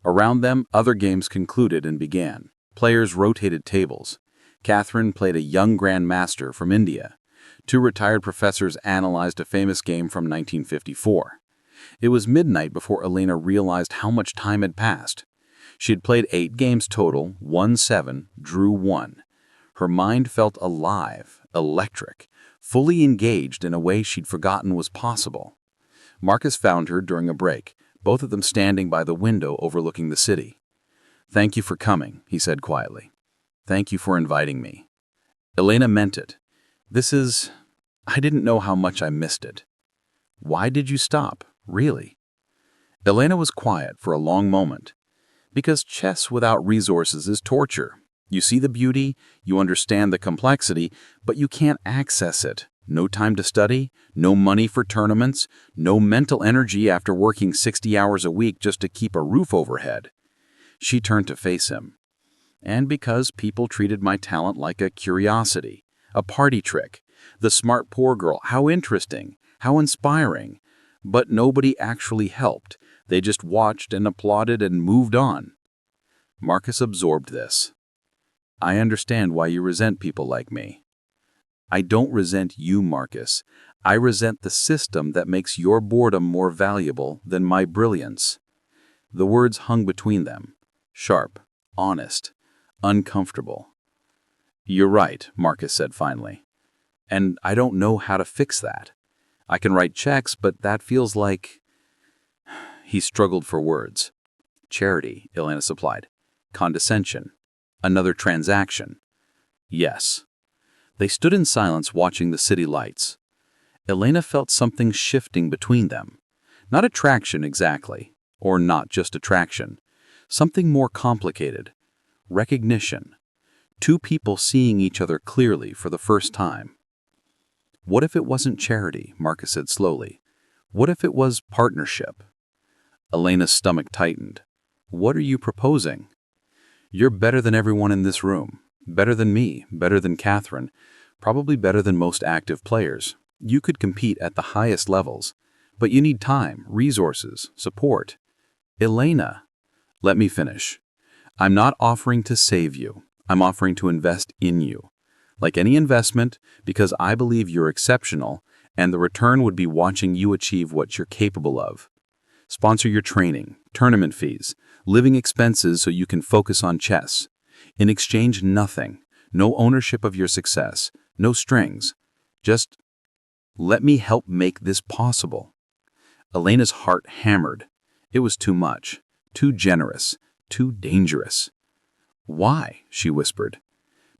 Around them, other games concluded and began. Players rotated tables. Catherine played a young grandmaster from India. 2 retired professors analyzed a famous game from 1954. It was midnight before Elena realized how much time had passed. She had played 8 games total, won 7, drew 1. Her mind felt alive, electric, fully engaged in a way she'd forgotten was possible. Marcus found her during a break, both of them standing by the window overlooking the city. "Thank you for coming," he said quietly. "Thank you for inviting me." Elena meant it. I didn't know how much I missed it." "Why did you stop, really?" Elena was quiet for a long moment. "Because chess without resources is torture. You see the beauty, you understand the complexity, but you can't access it. No time to study, no money for tournaments, no mental energy after working 60 hours a week just to keep a roof overhead." She turned to face him. "And because people treated my talent like a curiosity, a party trick. The smart poor girl, how interesting, how inspiring. But nobody actually helped. They just watched and applauded and moved on." Marcus absorbed this. "I understand why you resent people like me." "I don't resent you, Marcus. I resent the system that makes your boredom more valuable than my brilliance." The words hung between them, sharp, honest, uncomfortable. "You're right," Marcus said finally. "And I don't know how to fix that. I can write checks, but that feels like—" He struggled for words. "Charity," Elena supplied. "Condescension. Another transaction." "Yes." They stood in silence watching the city lights. Elena felt something shifting between them. Not attraction exactly, or not just attraction. Something more complicated. Recognition. 2 people seeing each other clearly for the first time. "What if it wasn't charity?" Marcus said slowly. "What if it was partnership?" Elena's stomach tightened. "What are you proposing?" "You're better than everyone in this room. Better than me, better than Catherine, probably better than most active players. You could compete at the highest levels, but you need time, resources, support." "Elena." "Let me finish. I'm not offering to save you. I'm offering to invest in you. Like any investment, because I believe you're exceptional, and the return would be watching you achieve what you're capable of. Sponsor your training, tournament fees, living expenses so you can focus on chess. In exchange, nothing. No ownership of your success. No strings. Just let me help make this possible." Elena's heart hammered. It was too much, too generous, too dangerous. "Why?" she whispered.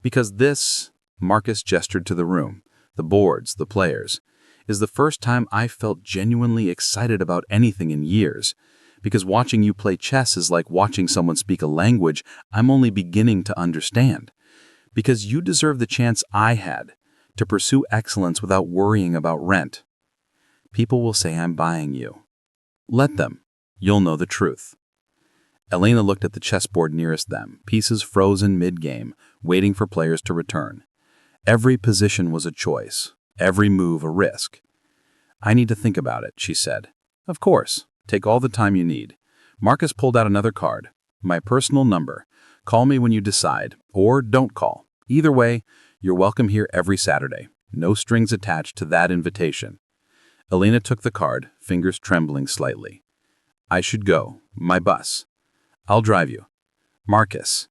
"Because this," Marcus gestured to the room, the boards, the players, "is the first time I felt genuinely excited about anything in years. Because watching you play chess is like watching someone speak a language I'm only beginning to understand. Because you deserve the chance I had to pursue excellence without worrying about rent. People will say I'm buying you. Let them. You'll know the truth." Elena looked at the chessboard nearest them, pieces frozen mid-game, waiting for players to return. Every position was a choice, every move a risk. "I need to think about it," she said. "Of course. Take all the time you need." Marcus pulled out another card. "My personal number. Call me when you decide, or don't call. Either way, you're welcome here every Saturday. No strings attached to that invitation." Elena took the card, fingers trembling slightly. "I should go. My bus." "I'll drive you." "Marcus."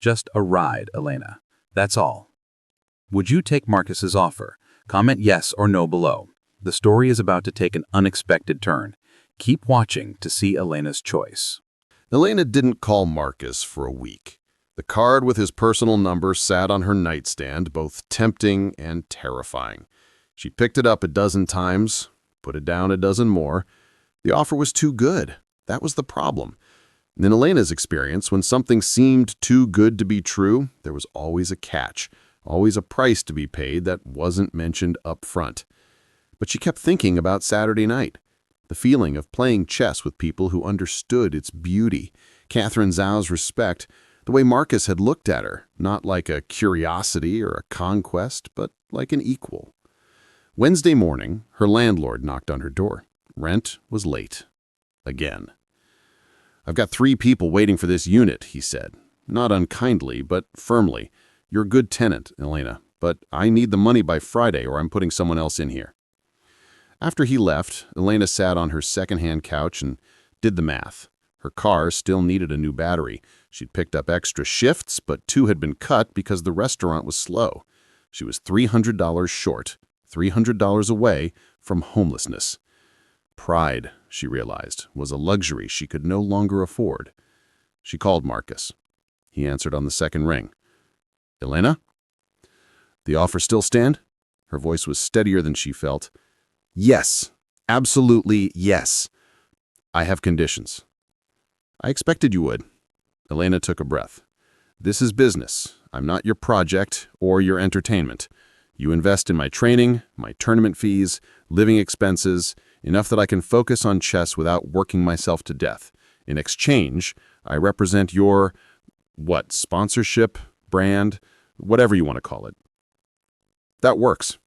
"Just a ride, Elena. That's all." Would you take Marcus's offer? Comment yes or no below. The story is about to take an unexpected turn. Keep watching to see Elena's choice. Elena didn't call Marcus for a week. The card with his personal number sat on her nightstand, both tempting and terrifying. She picked it up a dozen times, put it down a dozen more. The offer was too good. That was the problem. In Elena's experience, when something seemed too good to be true, there was always a catch, always a price to be paid that wasn't mentioned up front. But she kept thinking about Saturday night. The feeling of playing chess with people who understood its beauty, Catherine Zhao's respect, the way Marcus had looked at her, not like a curiosity or a conquest, but like an equal. Wednesday morning, her landlord knocked on her door. Rent was late. Again. "I've got 3 people waiting for this unit," he said. Not unkindly, but firmly. "You're a good tenant, Elena, but I need the money by Friday or I'm putting someone else in here." After he left, Elena sat on her second-hand couch and did the math. Her car still needed a new battery. She'd picked up extra shifts, but 2 had been cut because the restaurant was slow. She was $300 short, $300 away from homelessness. Pride, she realized, was a luxury she could no longer afford. She called Marcus. He answered on the second ring. "Elena?" "The offer still stand?" Her voice was steadier than she felt. "Yes, absolutely yes. I have conditions." "I expected you would." Elena took a breath. "This is business. I'm not your project or your entertainment. You invest in my training, my tournament fees, living expenses, enough that I can focus on chess without working myself to death. In exchange, I represent your, sponsorship, brand, whatever you want to call it." "That works."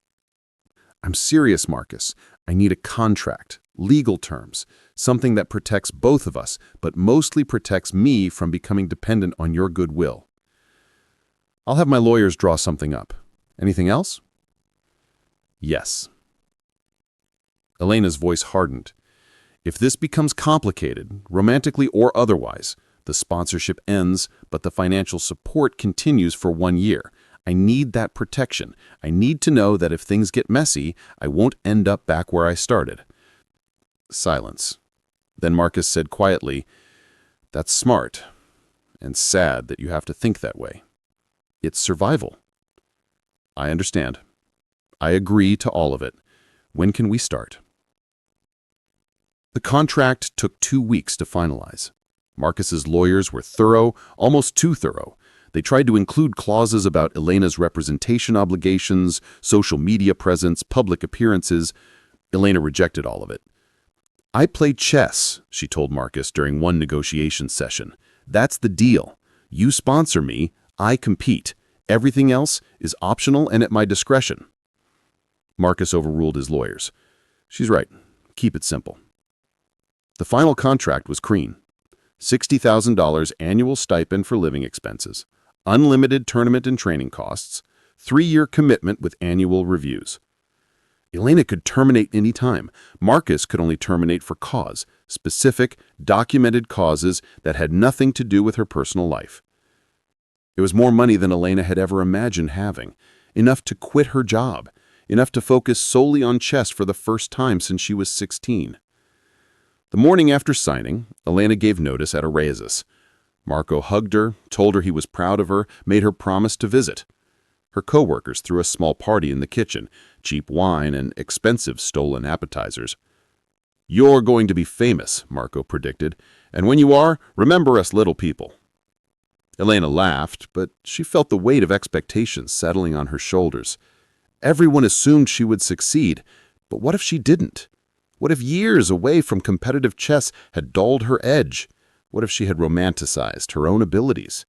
"I'm serious, Marcus. I need a contract, legal terms, something that protects both of us, but mostly protects me from becoming dependent on your goodwill." "I'll have my lawyers draw something up. Anything else?" "Yes." Elena's voice hardened. "If this becomes complicated, romantically or otherwise, the sponsorship ends, but the financial support continues for 1 year. I need that protection. I need to know that if things get messy, I won't end up back where I started." Silence. Then Marcus said quietly, "That's smart and sad that you have to think that way. It's survival." "I understand. I agree to all of it. When can we start?" The contract took 2 weeks to finalize. Marcus's lawyers were thorough, almost too thorough. They tried to include clauses about Elena's representation obligations, social media presence, public appearances. Elena rejected all of it. "I play chess," she told Marcus during one negotiation session. "That's the deal. You sponsor me, I compete. Everything else is optional and at my discretion." Marcus overruled his lawyers. "She's right. Keep it simple." The final contract was clean. $60,000 annual stipend for living expenses, unlimited tournament and training costs, 3-year commitment with annual reviews. Elena could terminate any time. Marcus could only terminate for cause, specific, documented causes that had nothing to do with her personal life. It was more money than Elena had ever imagined having, enough to quit her job, enough to focus solely on chess for the first time since she was 16. The morning after signing, Elena gave notice at Oasis. Marco hugged her, told her he was proud of her, made her promise to visit. Her co-workers threw a small party in the kitchen, cheap wine and expensive stolen appetizers. "You're going to be famous," Marco predicted, "and when you are, remember us little people." Elena laughed, but she felt the weight of expectations settling on her shoulders. Everyone assumed she would succeed, but what if she didn't? What if years away from competitive chess had dulled her edge? What if she had romanticized her own abilities?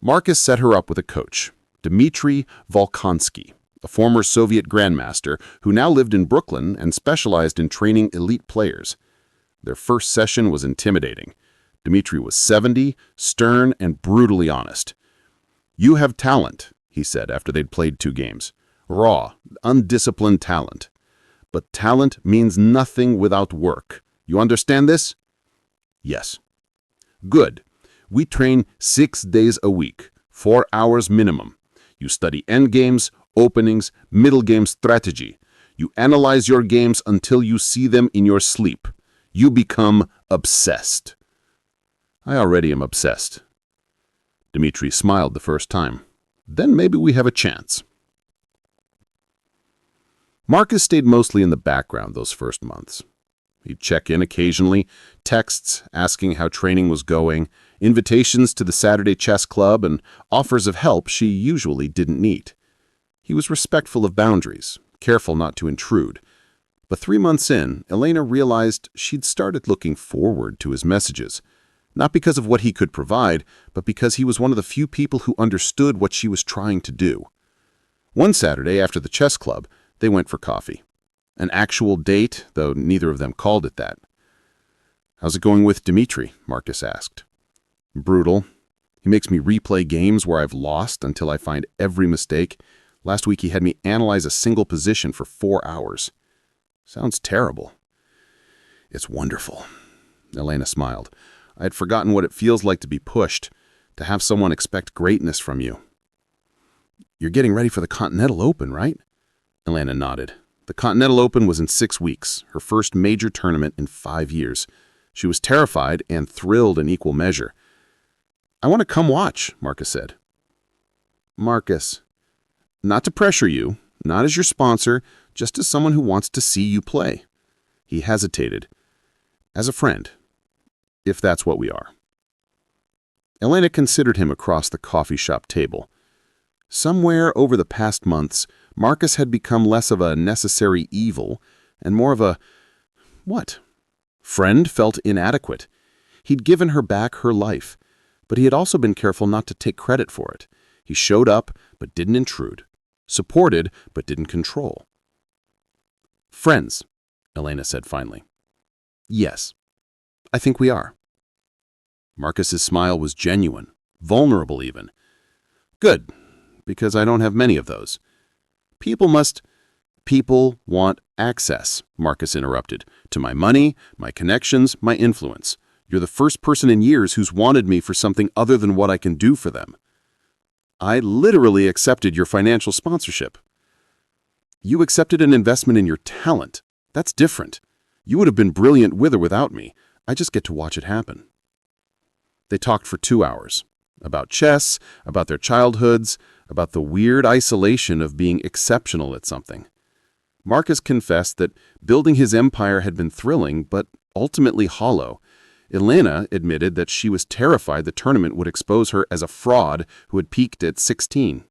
Marcus set her up with a coach, Dmitry Volkonsky, a former Soviet grandmaster who now lived in Brooklyn and specialized in training elite players. Their first session was intimidating. Dmitry was 70, stern, and brutally honest. "You have talent," he said after they'd played 2 games. "Raw, undisciplined talent. But talent means nothing without work. You understand this?" "Yes." "Good. We train 6 days a week, 4 hours minimum. You study endgames, openings, middle game strategy. You analyze your games until you see them in your sleep. You become obsessed." I already am obsessed. Dmitri smiled the first time. Then maybe we have a chance. Marcus stayed mostly in the background those first months. He'd check in occasionally, texts asking how training was going, invitations to the Saturday chess club, and offers of help she usually didn't need. He was respectful of boundaries, careful not to intrude. But 3 months in, Elena realized she'd started looking forward to his messages, not because of what he could provide, but because he was one of the few people who understood what she was trying to do. One Saturday after the chess club, they went for coffee. An actual date, though neither of them called it that. "How's it going with Dmitri?" Marcus asked. "Brutal. He makes me replay games where I've lost until I find every mistake. Last week he had me analyze a single position for 4 hours. Sounds terrible." "It's wonderful." Elena smiled. "I had forgotten what it feels like to be pushed, to have someone expect greatness from you." "You're getting ready for the Continental Open, right?" Elena nodded. The Continental Open was in 6 weeks, her first major tournament in 5 years. She was terrified and thrilled in equal measure. "I want to come watch," Marcus said. "Marcus, not to pressure you, not as your sponsor, just as someone who wants to see you play." He hesitated. "As a friend, if that's what we are." Elena considered him across the coffee shop table. Somewhere over the past months, Marcus had become less of a necessary evil and more of a, what? Friend felt inadequate. He'd given her back her life, but he had also been careful not to take credit for it. He showed up, but didn't intrude. Supported, but didn't control. "Friends," Elena said finally. "Yes, I think we are." Marcus's smile was genuine, vulnerable even. "Good, because I don't have many of those." People want access," Marcus interrupted, "to my money, my connections, my influence. You're the first person in years who's wanted me for something other than what I can do for them." "I literally accepted your financial sponsorship." "You accepted an investment in your talent. That's different. You would have been brilliant with or without me. I just get to watch it happen." They talked for 2 hours. About chess, about their childhoods, about the weird isolation of being exceptional at something. Marcus confessed that building his empire had been thrilling, but ultimately hollow. Elena admitted that she was terrified the tournament would expose her as a fraud who had peaked at 16.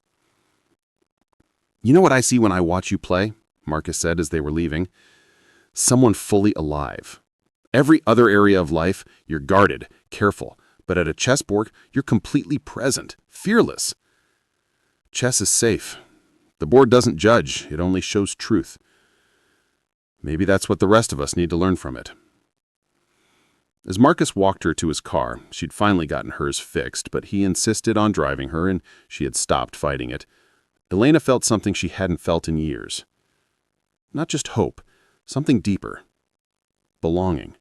"You know what I see when I watch you play?" Marcus said as they were leaving. "Someone fully alive. Every other area of life, you're guarded, careful, but at a chessboard, you're completely present, fearless. Chess is safe. The board doesn't judge, it only shows truth. Maybe that's what the rest of us need to learn from it." As Marcus walked her to his car, she'd finally gotten hers fixed, but he insisted on driving her, and she had stopped fighting it. Elena felt something she hadn't felt in years. Not just hope, something deeper. Belonging.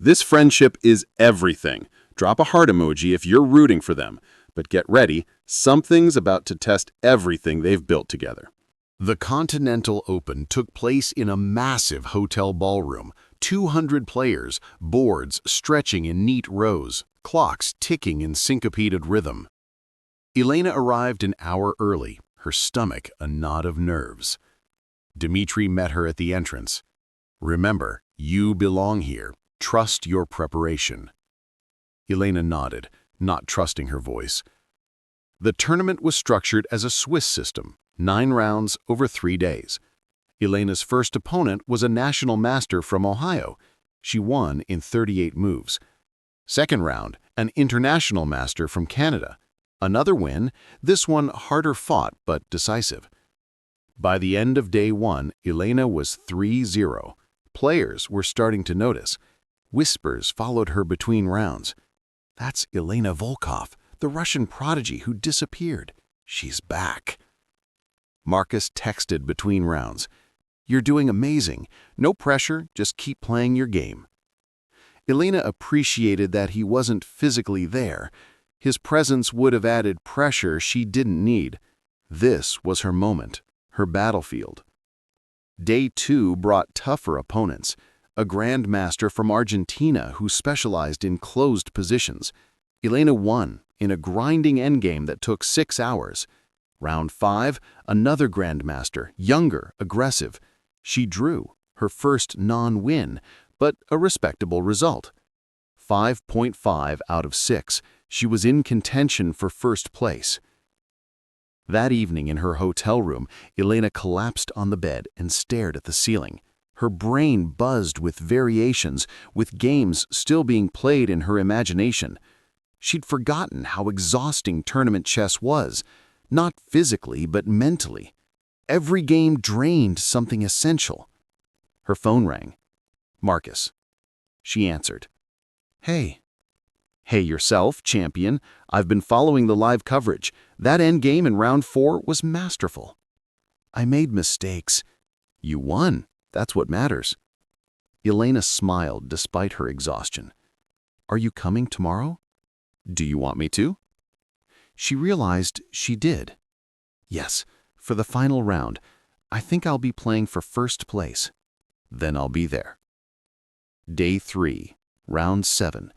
This friendship is everything. Drop a heart emoji if you're rooting for them. But get ready, something's about to test everything they've built together. The Continental Open took place in a massive hotel ballroom, 200 players, boards stretching in neat rows, clocks ticking in syncopated rhythm. Elena arrived an hour early, her stomach a knot of nerves. Dmitri met her at the entrance. "Remember, you belong here. Trust your preparation." Elena nodded, not trusting her voice. The tournament was structured as a Swiss system, 9 rounds over 3 days. Elena's first opponent was a national master from Ohio. She won in 38 moves. Second round, an international master from Canada. Another win, this one harder fought but decisive. By the end of day 1, Elena was 3-0. Players were starting to notice. Whispers followed her between rounds. "That's Elena Volkov, the Russian prodigy who disappeared. She's back." Marcus texted between rounds. "You're doing amazing. No pressure, just keep playing your game." Elena appreciated that he wasn't physically there. His presence would have added pressure she didn't need. This was her moment, her battlefield. Day 2 brought tougher opponents. a grandmaster from Argentina who specialized in closed positions. Elena won in a grinding endgame that took 6 hours. Round 5, another grandmaster, younger, aggressive. She drew, her first non-win, but a respectable result. 5.5 out of 6, she was in contention for first place. That evening in her hotel room, Elena collapsed on the bed and stared at the ceiling. Her brain buzzed with variations, with games still being played in her imagination. She'd forgotten how exhausting tournament chess was, not physically but mentally. Every game drained something essential. Her phone rang. Marcus. She answered. "Hey." "Hey yourself, champion. I've been following the live coverage. That endgame in round 4 was masterful." "I made mistakes." "You won. That's what matters." Elena smiled despite her exhaustion. "Are you coming tomorrow?" "Do you want me to?" She realized she did. "Yes, for the final round. I think I'll be playing for first place." "Then I'll be there." Day 3, round 7.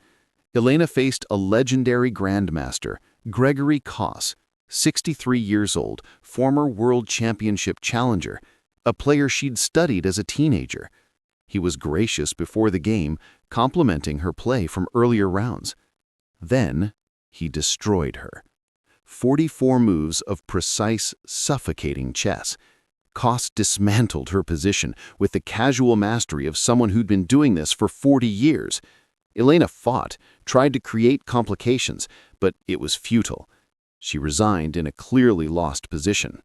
Elena faced a legendary grandmaster, Gregory Koss, 63 years old, former world championship challenger, a player she'd studied as a teenager. He was gracious before the game, complimenting her play from earlier rounds. Then, he destroyed her. 44 moves of precise, suffocating chess. Koss dismantled her position with the casual mastery of someone who'd been doing this for 40 years. Elena fought, tried to create complications, but it was futile. She resigned in a clearly lost position.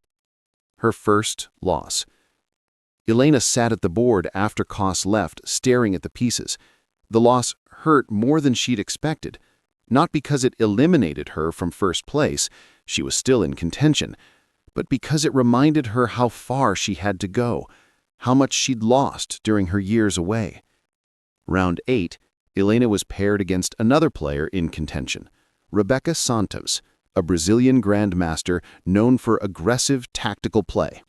Her first loss. Elena sat at the board after Koss left, staring at the pieces. The loss hurt more than she'd expected. Not because it eliminated her from first place, she was still in contention, but because it reminded her how far she had to go, how much she'd lost during her years away. Round 8, Elena was paired against another player in contention, Rebecca Santos, a Brazilian grandmaster known for aggressive tactical play.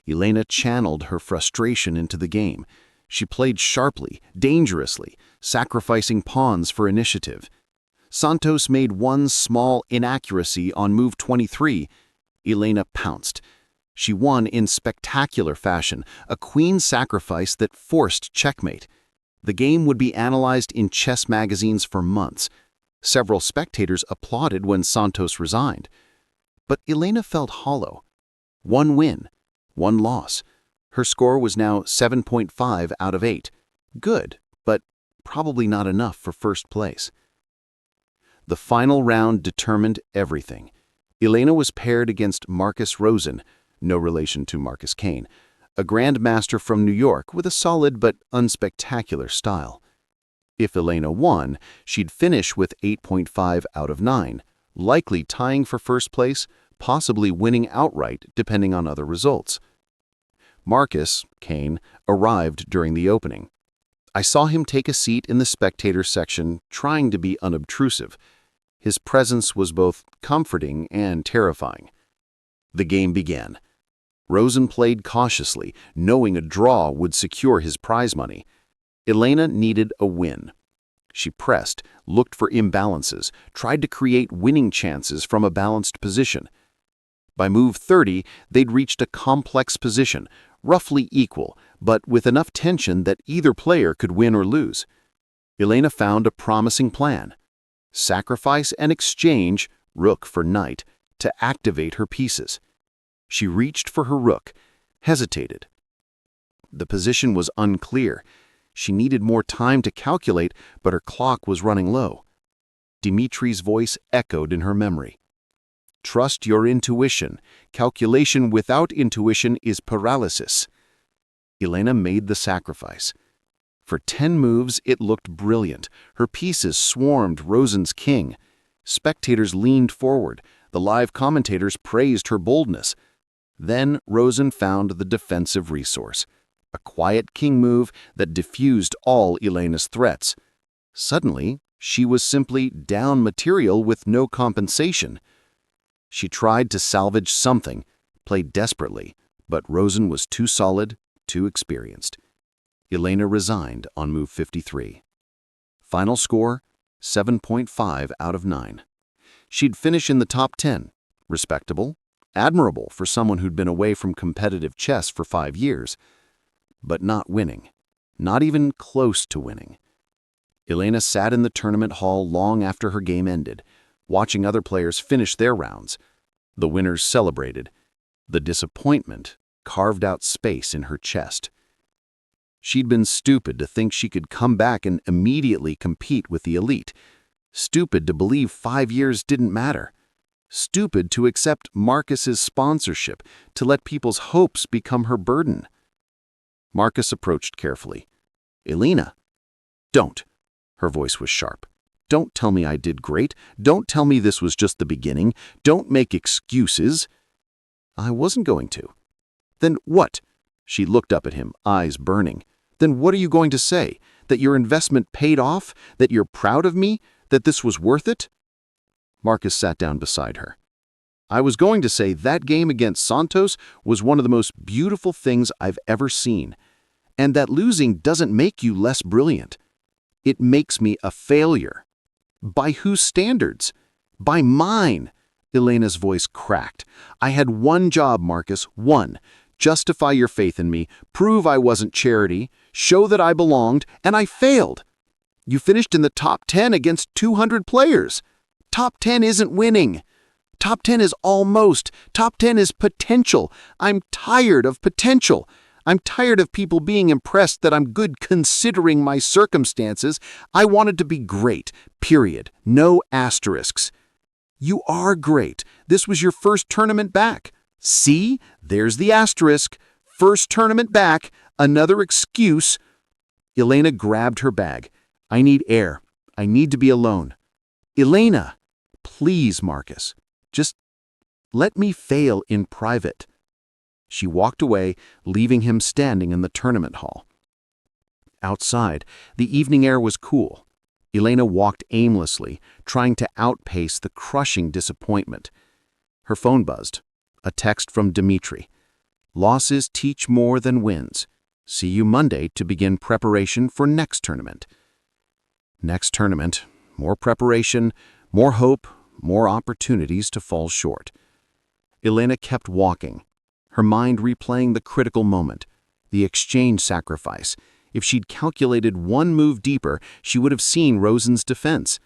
Elena channeled her frustration into the game. She played sharply, dangerously, sacrificing pawns for initiative. Santos made one small inaccuracy on move 23. Elena pounced. She won in spectacular fashion, a queen sacrifice that forced checkmate. The game would be analyzed in chess magazines for months. Several spectators applauded when Santos resigned. But Elena felt hollow. 1 win, 1 loss. Her score was now 7.5 out of 8. Good, but probably not enough for first place. The final round determined everything. Elena was paired against Marcus Rosen, no relation to Marcus Kane, a grandmaster from New York with a solid but unspectacular style. If Elena won, she'd finish with 8.5 out of 9, likely tying for first place, possibly winning outright depending on other results. Marcus, Kane, arrived during the opening. I saw him take a seat in the spectator section, trying to be unobtrusive. His presence was both comforting and terrifying. The game began. Rosen played cautiously, knowing a draw would secure his prize money. Elena needed a win. She pressed, looked for imbalances, tried to create winning chances from a balanced position. By move 30, they'd reached a complex position, roughly equal, but with enough tension that either player could win or lose. Elena found a promising plan. Sacrifice and exchange, rook for knight, to activate her pieces. She reached for her rook, hesitated. The position was unclear. She needed more time to calculate, but her clock was running low. Dimitri's voice echoed in her memory. Trust your intuition. Calculation without intuition is paralysis. Elena made the sacrifice. For 10 moves, it looked brilliant. Her pieces swarmed Rosen's king. Spectators leaned forward. The live commentators praised her boldness. Then Rosen found the defensive resource, a quiet king move that diffused all Elena's threats. Suddenly, she was simply down material with no compensation. She tried to salvage something, played desperately, but Rosen was too solid, too experienced. Elena resigned on move 53. Final score, 7.5 out of 9. She'd finish in the top 10. Respectable, admirable for someone who'd been away from competitive chess for 5 years. But not winning. Not even close to winning. Elena sat in the tournament hall long after her game ended, watching other players finish their rounds. The winners celebrated. The disappointment carved out space in her chest. She'd been stupid to think she could come back and immediately compete with the elite. Stupid to believe 5 years didn't matter. Stupid to accept Marcus's sponsorship, to let people's hopes become her burden. Marcus approached carefully. "Elena, don't." Her voice was sharp. "Don't tell me I did great. Don't tell me this was just the beginning. Don't make excuses." "I wasn't going to." "Then what?" She looked up at him, eyes burning. "Then what are you going to say? That your investment paid off? That you're proud of me? That this was worth it?" Marcus sat down beside her. "I was going to say that game against Santos was one of the most beautiful things I've ever seen. And that losing doesn't make you less brilliant. It makes me a failure." "By whose standards?" "By mine." Elena's voice cracked. "I had one job, Marcus, one. Justify your faith in me, prove I wasn't charity, show that I belonged, and I failed. You finished in the top 10 against 200 players. Top 10 isn't winning. Top 10 is almost. Top 10 is potential. I'm tired of potential. I'm tired of people being impressed that I'm good considering my circumstances. I wanted to be great, period. No asterisks." "You are great. This was your first tournament back." "See? There's the asterisk. First tournament back. Another excuse." Elena grabbed her bag. "I need air. I need to be alone." "Elena!" "Please, Marcus. Just let me fail in private." She walked away, leaving him standing in the tournament hall. Outside, the evening air was cool. Elena walked aimlessly, trying to outpace the crushing disappointment. Her phone buzzed. A text from Dmitri. "Losses teach more than wins. See you Monday to begin preparation for next tournament." Next tournament, more preparation, more hope, more opportunities to fall short. Elena kept walking, her mind replaying the critical moment, the exchange sacrifice. If she'd calculated one move deeper, she would have seen Rosen's defense.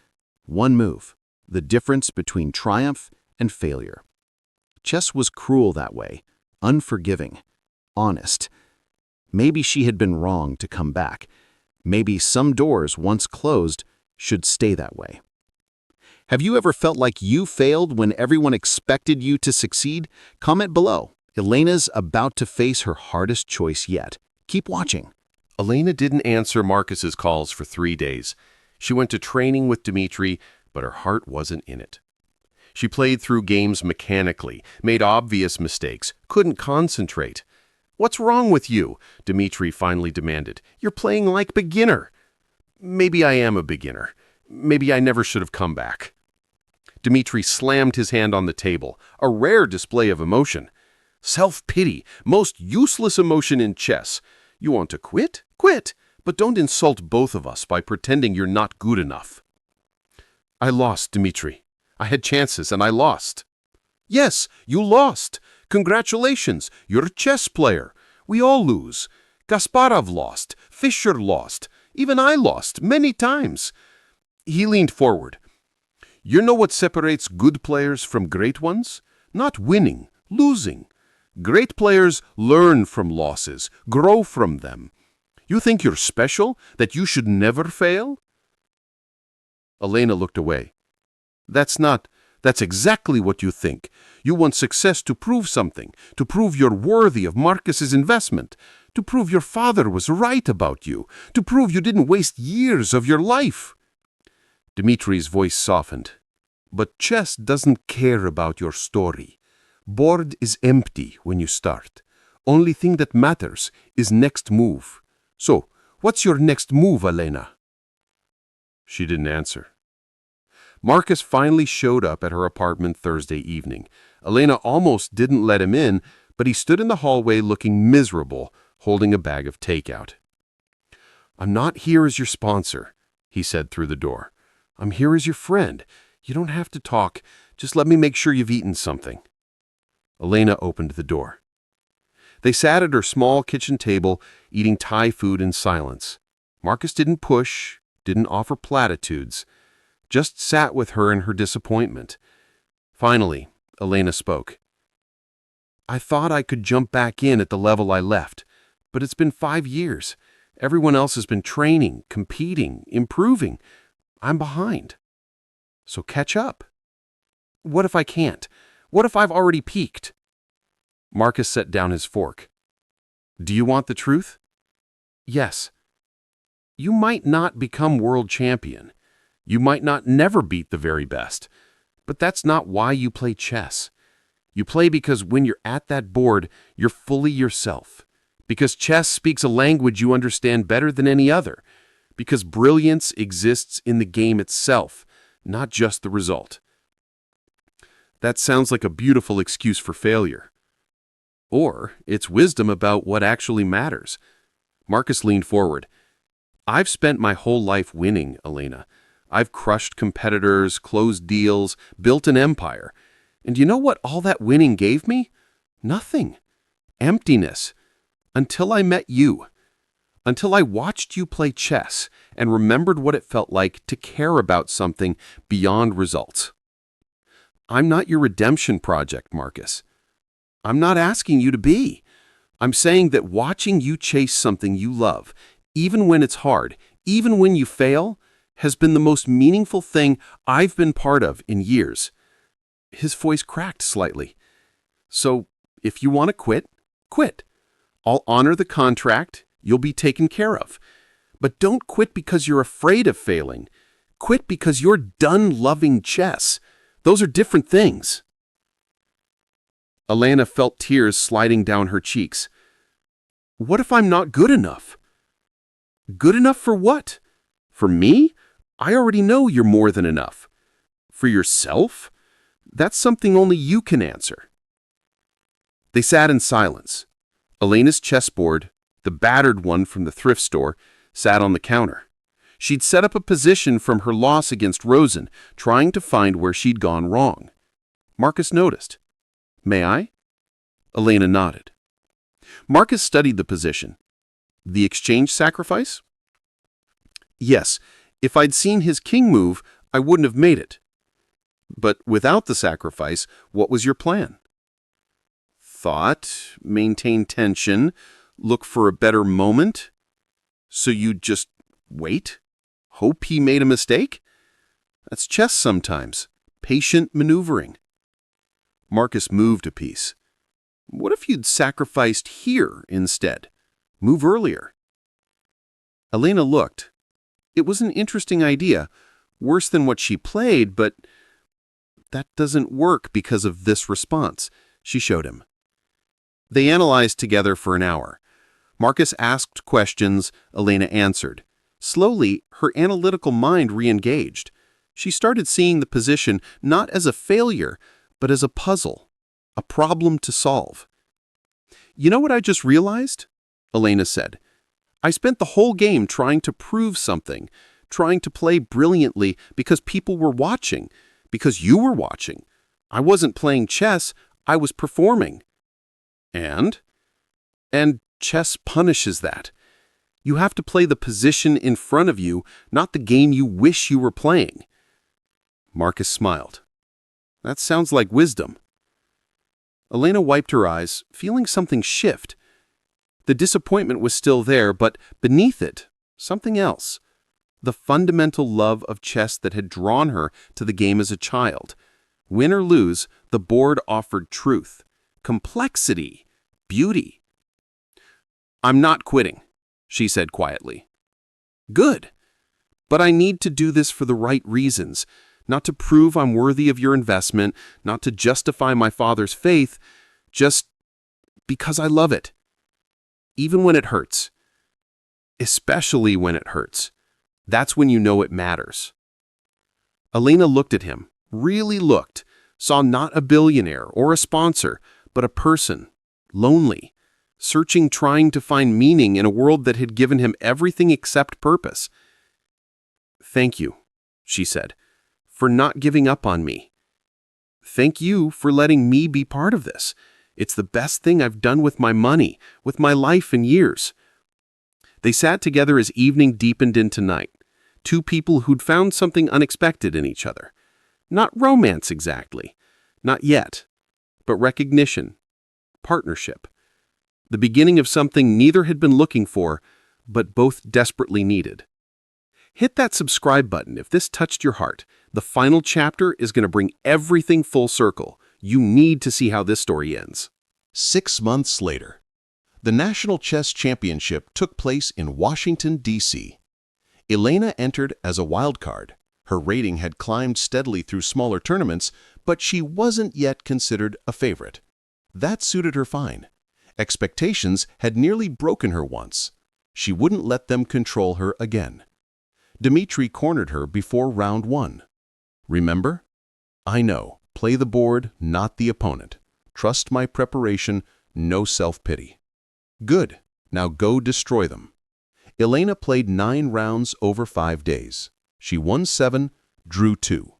One move, the difference between triumph and failure. Chess was cruel that way, unforgiving, honest. Maybe she had been wrong to come back. Maybe some doors, once closed, should stay that way. Have you ever felt like you failed when everyone expected you to succeed? Comment below. Elena's about to face her hardest choice yet. Keep watching. Elena didn't answer Marcus's calls for 3 days. She went to training with Dmitri, but her heart wasn't in it. She played through games mechanically, made obvious mistakes, couldn't concentrate. "What's wrong with you?" Dmitri finally demanded. "You're playing like beginner." "Maybe I am a beginner. Maybe I never should have come back." Dmitri slammed his hand on the table, a rare display of emotion. "Self-pity, most useless emotion in chess. You want to quit? Quit, but don't insult both of us by pretending you're not good enough." "I lost, Dmitri. I had chances and I lost." "Yes, you lost. Congratulations, you're a chess player. We all lose. Kasparov lost, Fischer lost, even I lost many times." He leaned forward. "You know what separates good players from great ones? Not winning, losing. Great players learn from losses, grow from them. You think you're special, that you should never fail?" Elena looked away. That's exactly what you think. You want success to prove something, to prove you're worthy of Marcus's investment, to prove your father was right about you, to prove you didn't waste years of your life." Dmitri's voice softened. "But chess doesn't care about your story. Board is empty when you start. Only thing that matters is next move. So, what's your next move, Elena?" She didn't answer. Marcus finally showed up at her apartment Thursday evening. Elena almost didn't let him in, but he stood in the hallway looking miserable, holding a bag of takeout. "I'm not here as your sponsor," he said through the door. "I'm here as your friend. You don't have to talk. Just let me make sure you've eaten something." Elena opened the door. They sat at her small kitchen table, eating Thai food in silence. Marcus didn't push, didn't offer platitudes, just sat with her in her disappointment. Finally, Elena spoke. "I thought I could jump back in at the level I left, but it's been 5 years. Everyone else has been training, competing, improving. I'm behind. So catch up. What if I can't? What if I've already peaked?" Marcus set down his fork. "Do you want the truth?" "Yes. You might not become world champion. You might not never beat the very best. But that's not why you play chess. You play because when you're at that board, you're fully yourself. Because chess speaks a language you understand better than any other. Because brilliance exists in the game itself, not just the result." That sounds like a beautiful excuse for failure. Or it's wisdom about what actually matters. Marcus leaned forward. "I've spent my whole life winning, Elena. I've crushed competitors, closed deals, built an empire. And you know what all that winning gave me? Nothing. Emptiness. Until I met you. Until I watched you play chess and remembered what it felt like to care about something beyond results. I'm not your redemption project, Marcus. I'm not asking you to be. I'm saying that watching you chase something you love, even when it's hard, even when you fail, has been the most meaningful thing I've been part of in years." His voice cracked slightly. "So, if you want to quit, quit. I'll honor the contract. You'll be taken care of. But don't quit because you're afraid of failing. Quit because you're done loving chess. Those are different things." Elena felt tears sliding down her cheeks. "What if I'm not good enough?" "Good enough for what? For me? I already know you're more than enough. For yourself? That's something only you can answer." They sat in silence. Elena's chessboard, the battered one from the thrift store, sat on the counter. She'd set up a position from her loss against Rosen, trying to find where she'd gone wrong. Marcus noticed. "May I?" Elena nodded. Marcus studied the position. "The exchange sacrifice?" "Yes. If I'd seen his king move, I wouldn't have made it." "But without the sacrifice, what was your plan?" "Thought, maintain tension, look for a better moment. So you'd just wait? Hope he made a mistake? That's chess sometimes. Patient maneuvering." Marcus moved a piece. "What if you'd sacrificed here instead? Move earlier." Elena looked. It was an interesting idea, worse than what she played, but that doesn't work because of this response, she showed him. They analyzed together for an hour. Marcus asked questions, Elena answered. Slowly, her analytical mind re-engaged. She started seeing the position not as a failure, but as a puzzle, a problem to solve. "You know what I just realized?" Elena said. "I spent the whole game trying to prove something, trying to play brilliantly because people were watching, because you were watching. I wasn't playing chess, I was performing." And chess punishes that. You have to play the position in front of you, not the game you wish you were playing. Marcus smiled. "That sounds like wisdom." Elena wiped her eyes, feeling something shift. The disappointment was still there, but beneath it, something else. The fundamental love of chess that had drawn her to the game as a child. Win or lose, the board offered truth, complexity, beauty. "I'm not quitting," she said quietly. "Good. But I need to do this for the right reasons, not to prove I'm worthy of your investment, not to justify my father's faith, just because I love it. Even when it hurts. Especially when it hurts. That's when you know it matters." Elena looked at him, really looked, saw not a billionaire or a sponsor, but a person, lonely, searching, trying to find meaning in a world that had given him everything except purpose. "Thank you," she said, "for not giving up on me. Thank you for letting me be part of this. It's the best thing I've done with my money, with my life in years." They sat together as evening deepened into night, two people who'd found something unexpected in each other. Not romance exactly, not yet, but recognition, partnership, the beginning of something neither had been looking for, but both desperately needed. Hit that subscribe button if this touched your heart. The final chapter is going to bring everything full circle. You need to see how this story ends. 6 months later, the National Chess Championship took place in Washington, D.C. Elena entered as a wild card. Her rating had climbed steadily through smaller tournaments, but she wasn't yet considered a favorite. That suited her fine. Expectations had nearly broken her once. She wouldn't let them control her again. Dmitri cornered her before round 1. "Remember? I know. Play the board, not the opponent. Trust my preparation, no self-pity." "Good. Now go destroy them." Elena played 9 rounds over 5 days. She won 7, drew 2.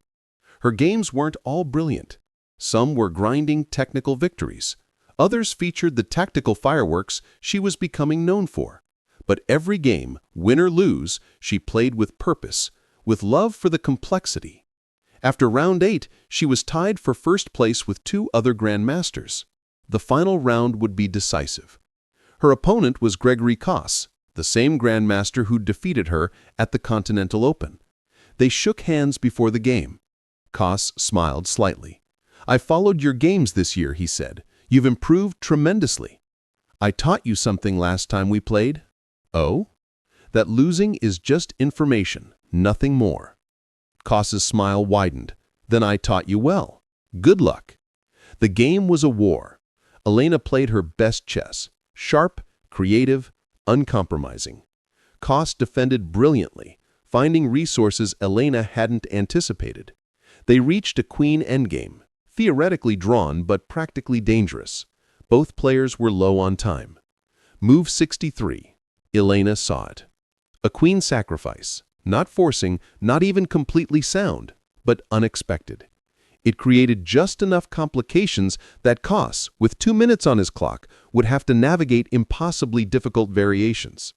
Her games weren't all brilliant. Some were grinding technical victories. Others featured the tactical fireworks she was becoming known for. But every game, win or lose, she played with purpose, with love for the complexity. After round 8, she was tied for first place with 2 other grandmasters. The final round would be decisive. Her opponent was Gregory Koss, the same grandmaster who defeated her at the Continental Open. They shook hands before the game. Koss smiled slightly. "I followed your games this year," he said. "You've improved tremendously. I taught you something last time we played." "Oh?" "That losing is just information, nothing more." Koss's smile widened. "Then I taught you well. Good luck." The game was a war. Elena played her best chess. Sharp, creative, uncompromising. Koss defended brilliantly, finding resources Elena hadn't anticipated. They reached a queen endgame, theoretically drawn but practically dangerous. Both players were low on time. Move 63. Elena saw it. A queen sacrifice, not forcing, not even completely sound, but unexpected. It created just enough complications that Koss, with 2 minutes on his clock, would have to navigate impossibly difficult variations.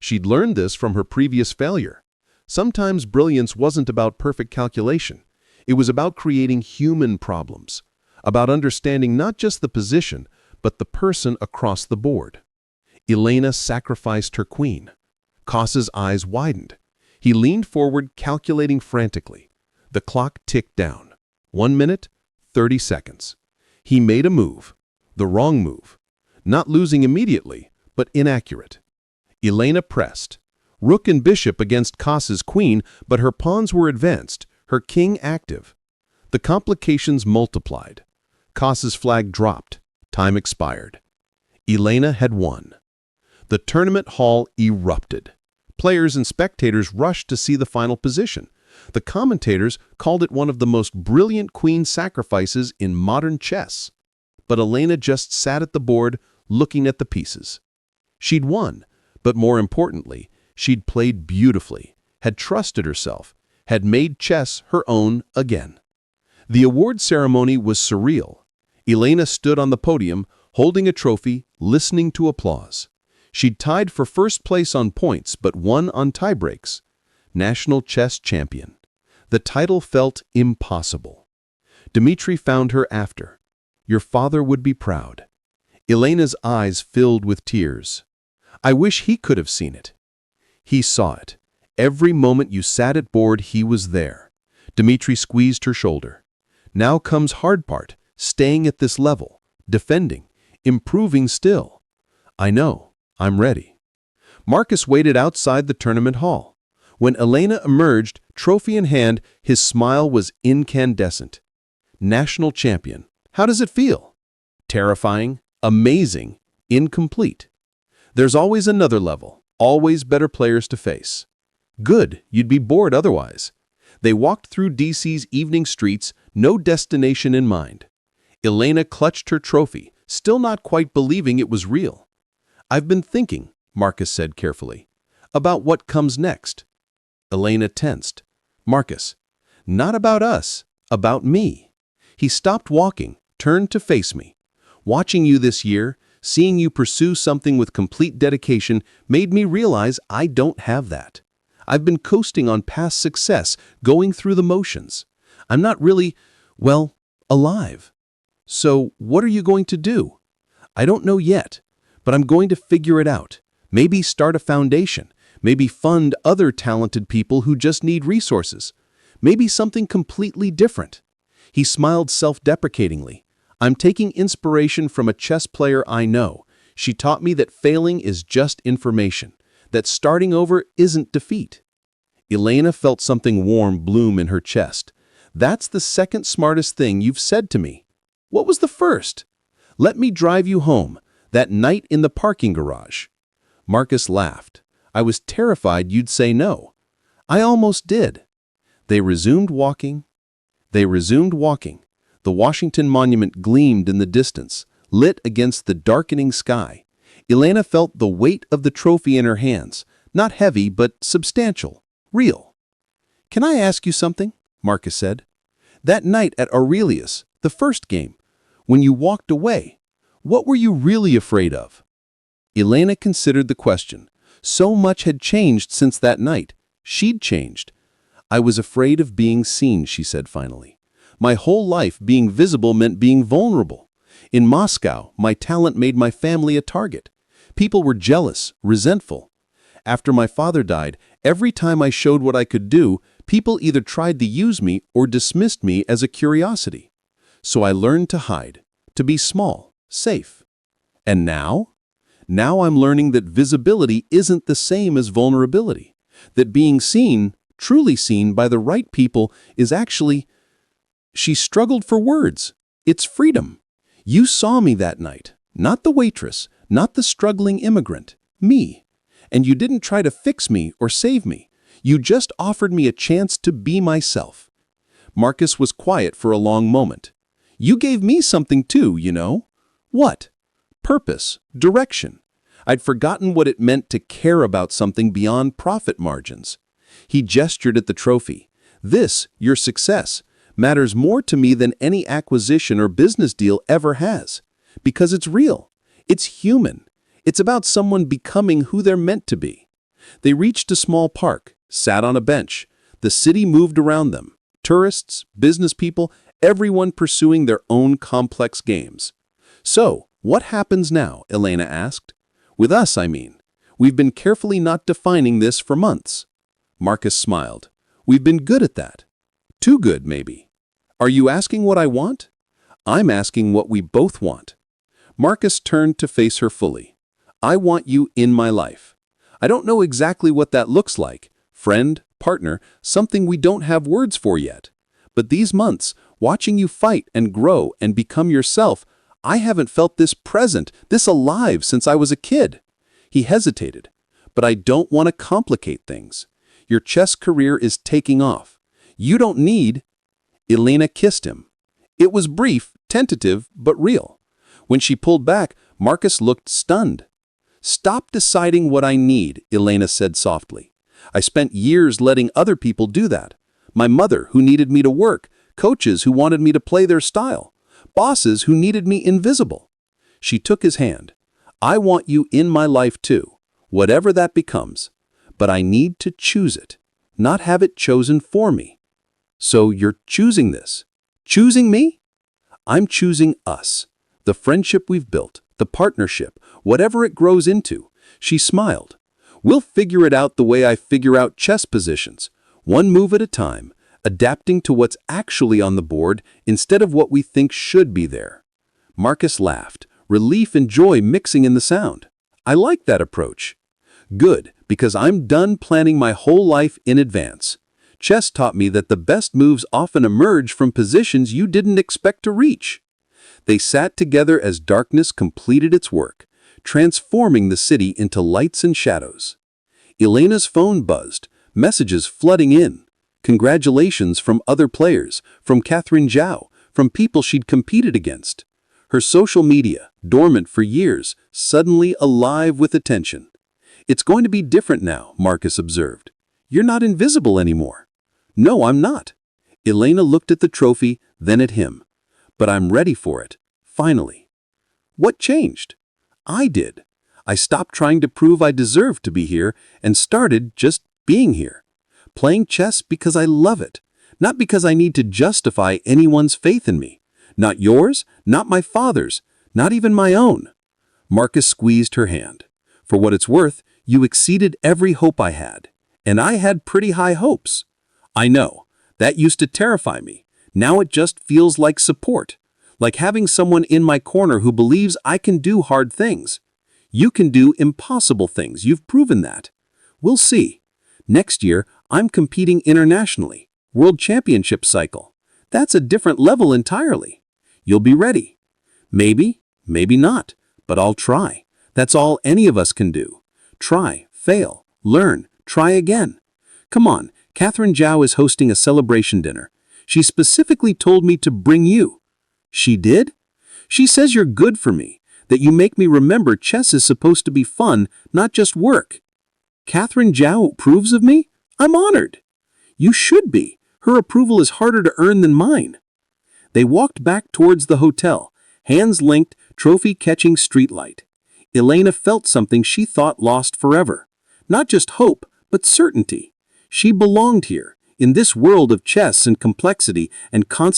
She'd learned this from her previous failure. Sometimes brilliance wasn't about perfect calculation. It was about creating human problems, about understanding not just the position, but the person across the board. Elena sacrificed her queen. Koss's eyes widened. He leaned forward, calculating frantically. The clock ticked down. 1 minute, 30 seconds. He made a move, the wrong move. Not losing immediately, but inaccurate. Elena pressed. Rook and bishop against Koss's queen, but her pawns were advanced, her king active. The complications multiplied. Koss's flag dropped. Time expired. Elena had won. The tournament hall erupted. Players and spectators rushed to see the final position. The commentators called it one of the most brilliant queen sacrifices in modern chess. But Elena just sat at the board, looking at the pieces. She'd won, but more importantly, she'd played beautifully, had trusted herself, had made chess her own again. The award ceremony was surreal. Elena stood on the podium, holding a trophy, listening to applause. She'd tied for first place on points, but won on tiebreaks. National Chess Champion. The title felt impossible. Dmitri found her after. "Your father would be proud." Elena's eyes filled with tears. "I wish he could have seen it." "He saw it. Every moment you sat at board, he was there." Dmitri squeezed her shoulder. "Now comes hard part, staying at this level, defending, improving still." "I know. I'm ready." Marcus waited outside the tournament hall. When Elena emerged, trophy in hand, his smile was incandescent. "National champion. How does it feel?" "Terrifying, amazing, incomplete. There's always another level, always better players to face." "Good, you'd be bored otherwise." They walked through DC's evening streets, no destination in mind. Elena clutched her trophy, still not quite believing it was real. I've been thinking, Marcus said carefully, about what comes next. Elena tensed. Marcus, not about us, about me. He stopped walking, turned to face me. Watching you this year, seeing you pursue something with complete dedication made me realize I don't have that. I've been coasting on past success, going through the motions. I'm not really, well, alive. So what are you going to do? I don't know yet, but I'm going to figure it out. Maybe start a foundation. Maybe fund other talented people who just need resources. Maybe something completely different. He smiled self-deprecatingly. I'm taking inspiration from a chess player I know. She taught me that failing is just information, that starting over isn't defeat. Elena felt something warm bloom in her chest. That's the second smartest thing you've said to me. What was the first? Let me drive you home, that night in the parking garage. Marcus laughed. I was terrified you'd say no. I almost did. They resumed walking. The Washington Monument gleamed in the distance, lit against the darkening sky. Elena felt the weight of the trophy in her hands, not heavy but substantial, real. Can I ask you something? Marcus said. That night at Aurelius, the first game, when you walked away, what were you really afraid of? Elena considered the question. So much had changed since that night. She'd changed. I was afraid of being seen, she said finally. My whole life being visible meant being vulnerable. In Moscow, my talent made my family a target. People were jealous, resentful. After my father died, every time I showed what I could do, people either tried to use me or dismissed me as a curiosity. So I learned to hide, to be small, safe. And now? Now I'm learning that visibility isn't the same as vulnerability. That being seen, truly seen by the right people is actually... She struggled for words. It's freedom. You saw me that night. Not the waitress, not the struggling immigrant. Me. And you didn't try to fix me or save me. You just offered me a chance to be myself. Marcus was quiet for a long moment. You gave me something too, you know. What? Purpose, direction. I'd forgotten what it meant to care about something beyond profit margins. He gestured at the trophy. This, your success, matters more to me than any acquisition or business deal ever has. Because it's real. It's human. It's about someone becoming who they're meant to be. They reached a small park, sat on a bench. The city moved around them. Tourists, business people, everyone pursuing their own complex games. So, what happens now? Elena asked. With us, I mean. We've been carefully not defining this for months. Marcus smiled. We've been good at that. Too good, maybe. Are you asking what I want? I'm asking what we both want. Marcus turned to face her fully. I want you in my life. I don't know exactly what that looks like. Friend, partner, something we don't have words for yet. But these months, watching you fight and grow and become yourself, I haven't felt this present, this alive since I was a kid. He hesitated. But I don't want to complicate things. Your chess career is taking off. You don't need... Elena kissed him. It was brief, tentative, but real. When she pulled back, Marcus looked stunned. Stop deciding what I need, Elena said softly. I spent years letting other people do that. My mother, who needed me to work, coaches who wanted me to play their style, bosses who needed me invisible. She took his hand. I want you in my life too, whatever that becomes. But I need to choose it, not have it chosen for me. So you're choosing this. Choosing me? I'm choosing us. The friendship we've built, the partnership, whatever it grows into. She smiled. We'll figure it out the way I figure out chess positions, one move at a time, adapting to what's actually on the board instead of what we think should be there. Marcus laughed, relief and joy mixing in the sound. I like that approach. Good, because I'm done planning my whole life in advance. Chess taught me that the best moves often emerge from positions you didn't expect to reach. They sat together as darkness completed its work, transforming the city into lights and shadows. Elena's phone buzzed, messages flooding in. Congratulations from other players, from Catherine Zhao, from people she'd competed against. Her social media, dormant for years, suddenly alive with attention. "It's going to be different now," Marcus observed. "You're not invisible anymore." "No, I'm not." Elena looked at the trophy, then at him. "But I'm ready for it, finally." "What changed?" "I did. I stopped trying to prove I deserved to be here and started just being here. Playing chess because I love it, not because I need to justify anyone's faith in me. Not yours, not my father's, not even my own." Marcus squeezed her hand. "For what it's worth, you exceeded every hope I had. And I had pretty high hopes." "I know. That used to terrify me. Now it just feels like support. Like having someone in my corner who believes I can do hard things. You can do impossible things. You've proven that. We'll see. Next year, I'm competing internationally. World Championship cycle. That's a different level entirely. You'll be ready. Maybe, maybe not, but I'll try. That's all any of us can do. Try, fail, learn, try again. Come on, Catherine Zhao is hosting a celebration dinner. She specifically told me to bring you." "She did?" "She says you're good for me, that you make me remember chess is supposed to be fun, not just work." "Catherine Zhao approves of me? I'm honored." "You should be. Her approval is harder to earn than mine." They walked back towards the hotel, hands linked, trophy catching streetlight. Elena felt something she thought lost forever. Not just hope, but certainty. She belonged here, in this world of chess and complexity and constant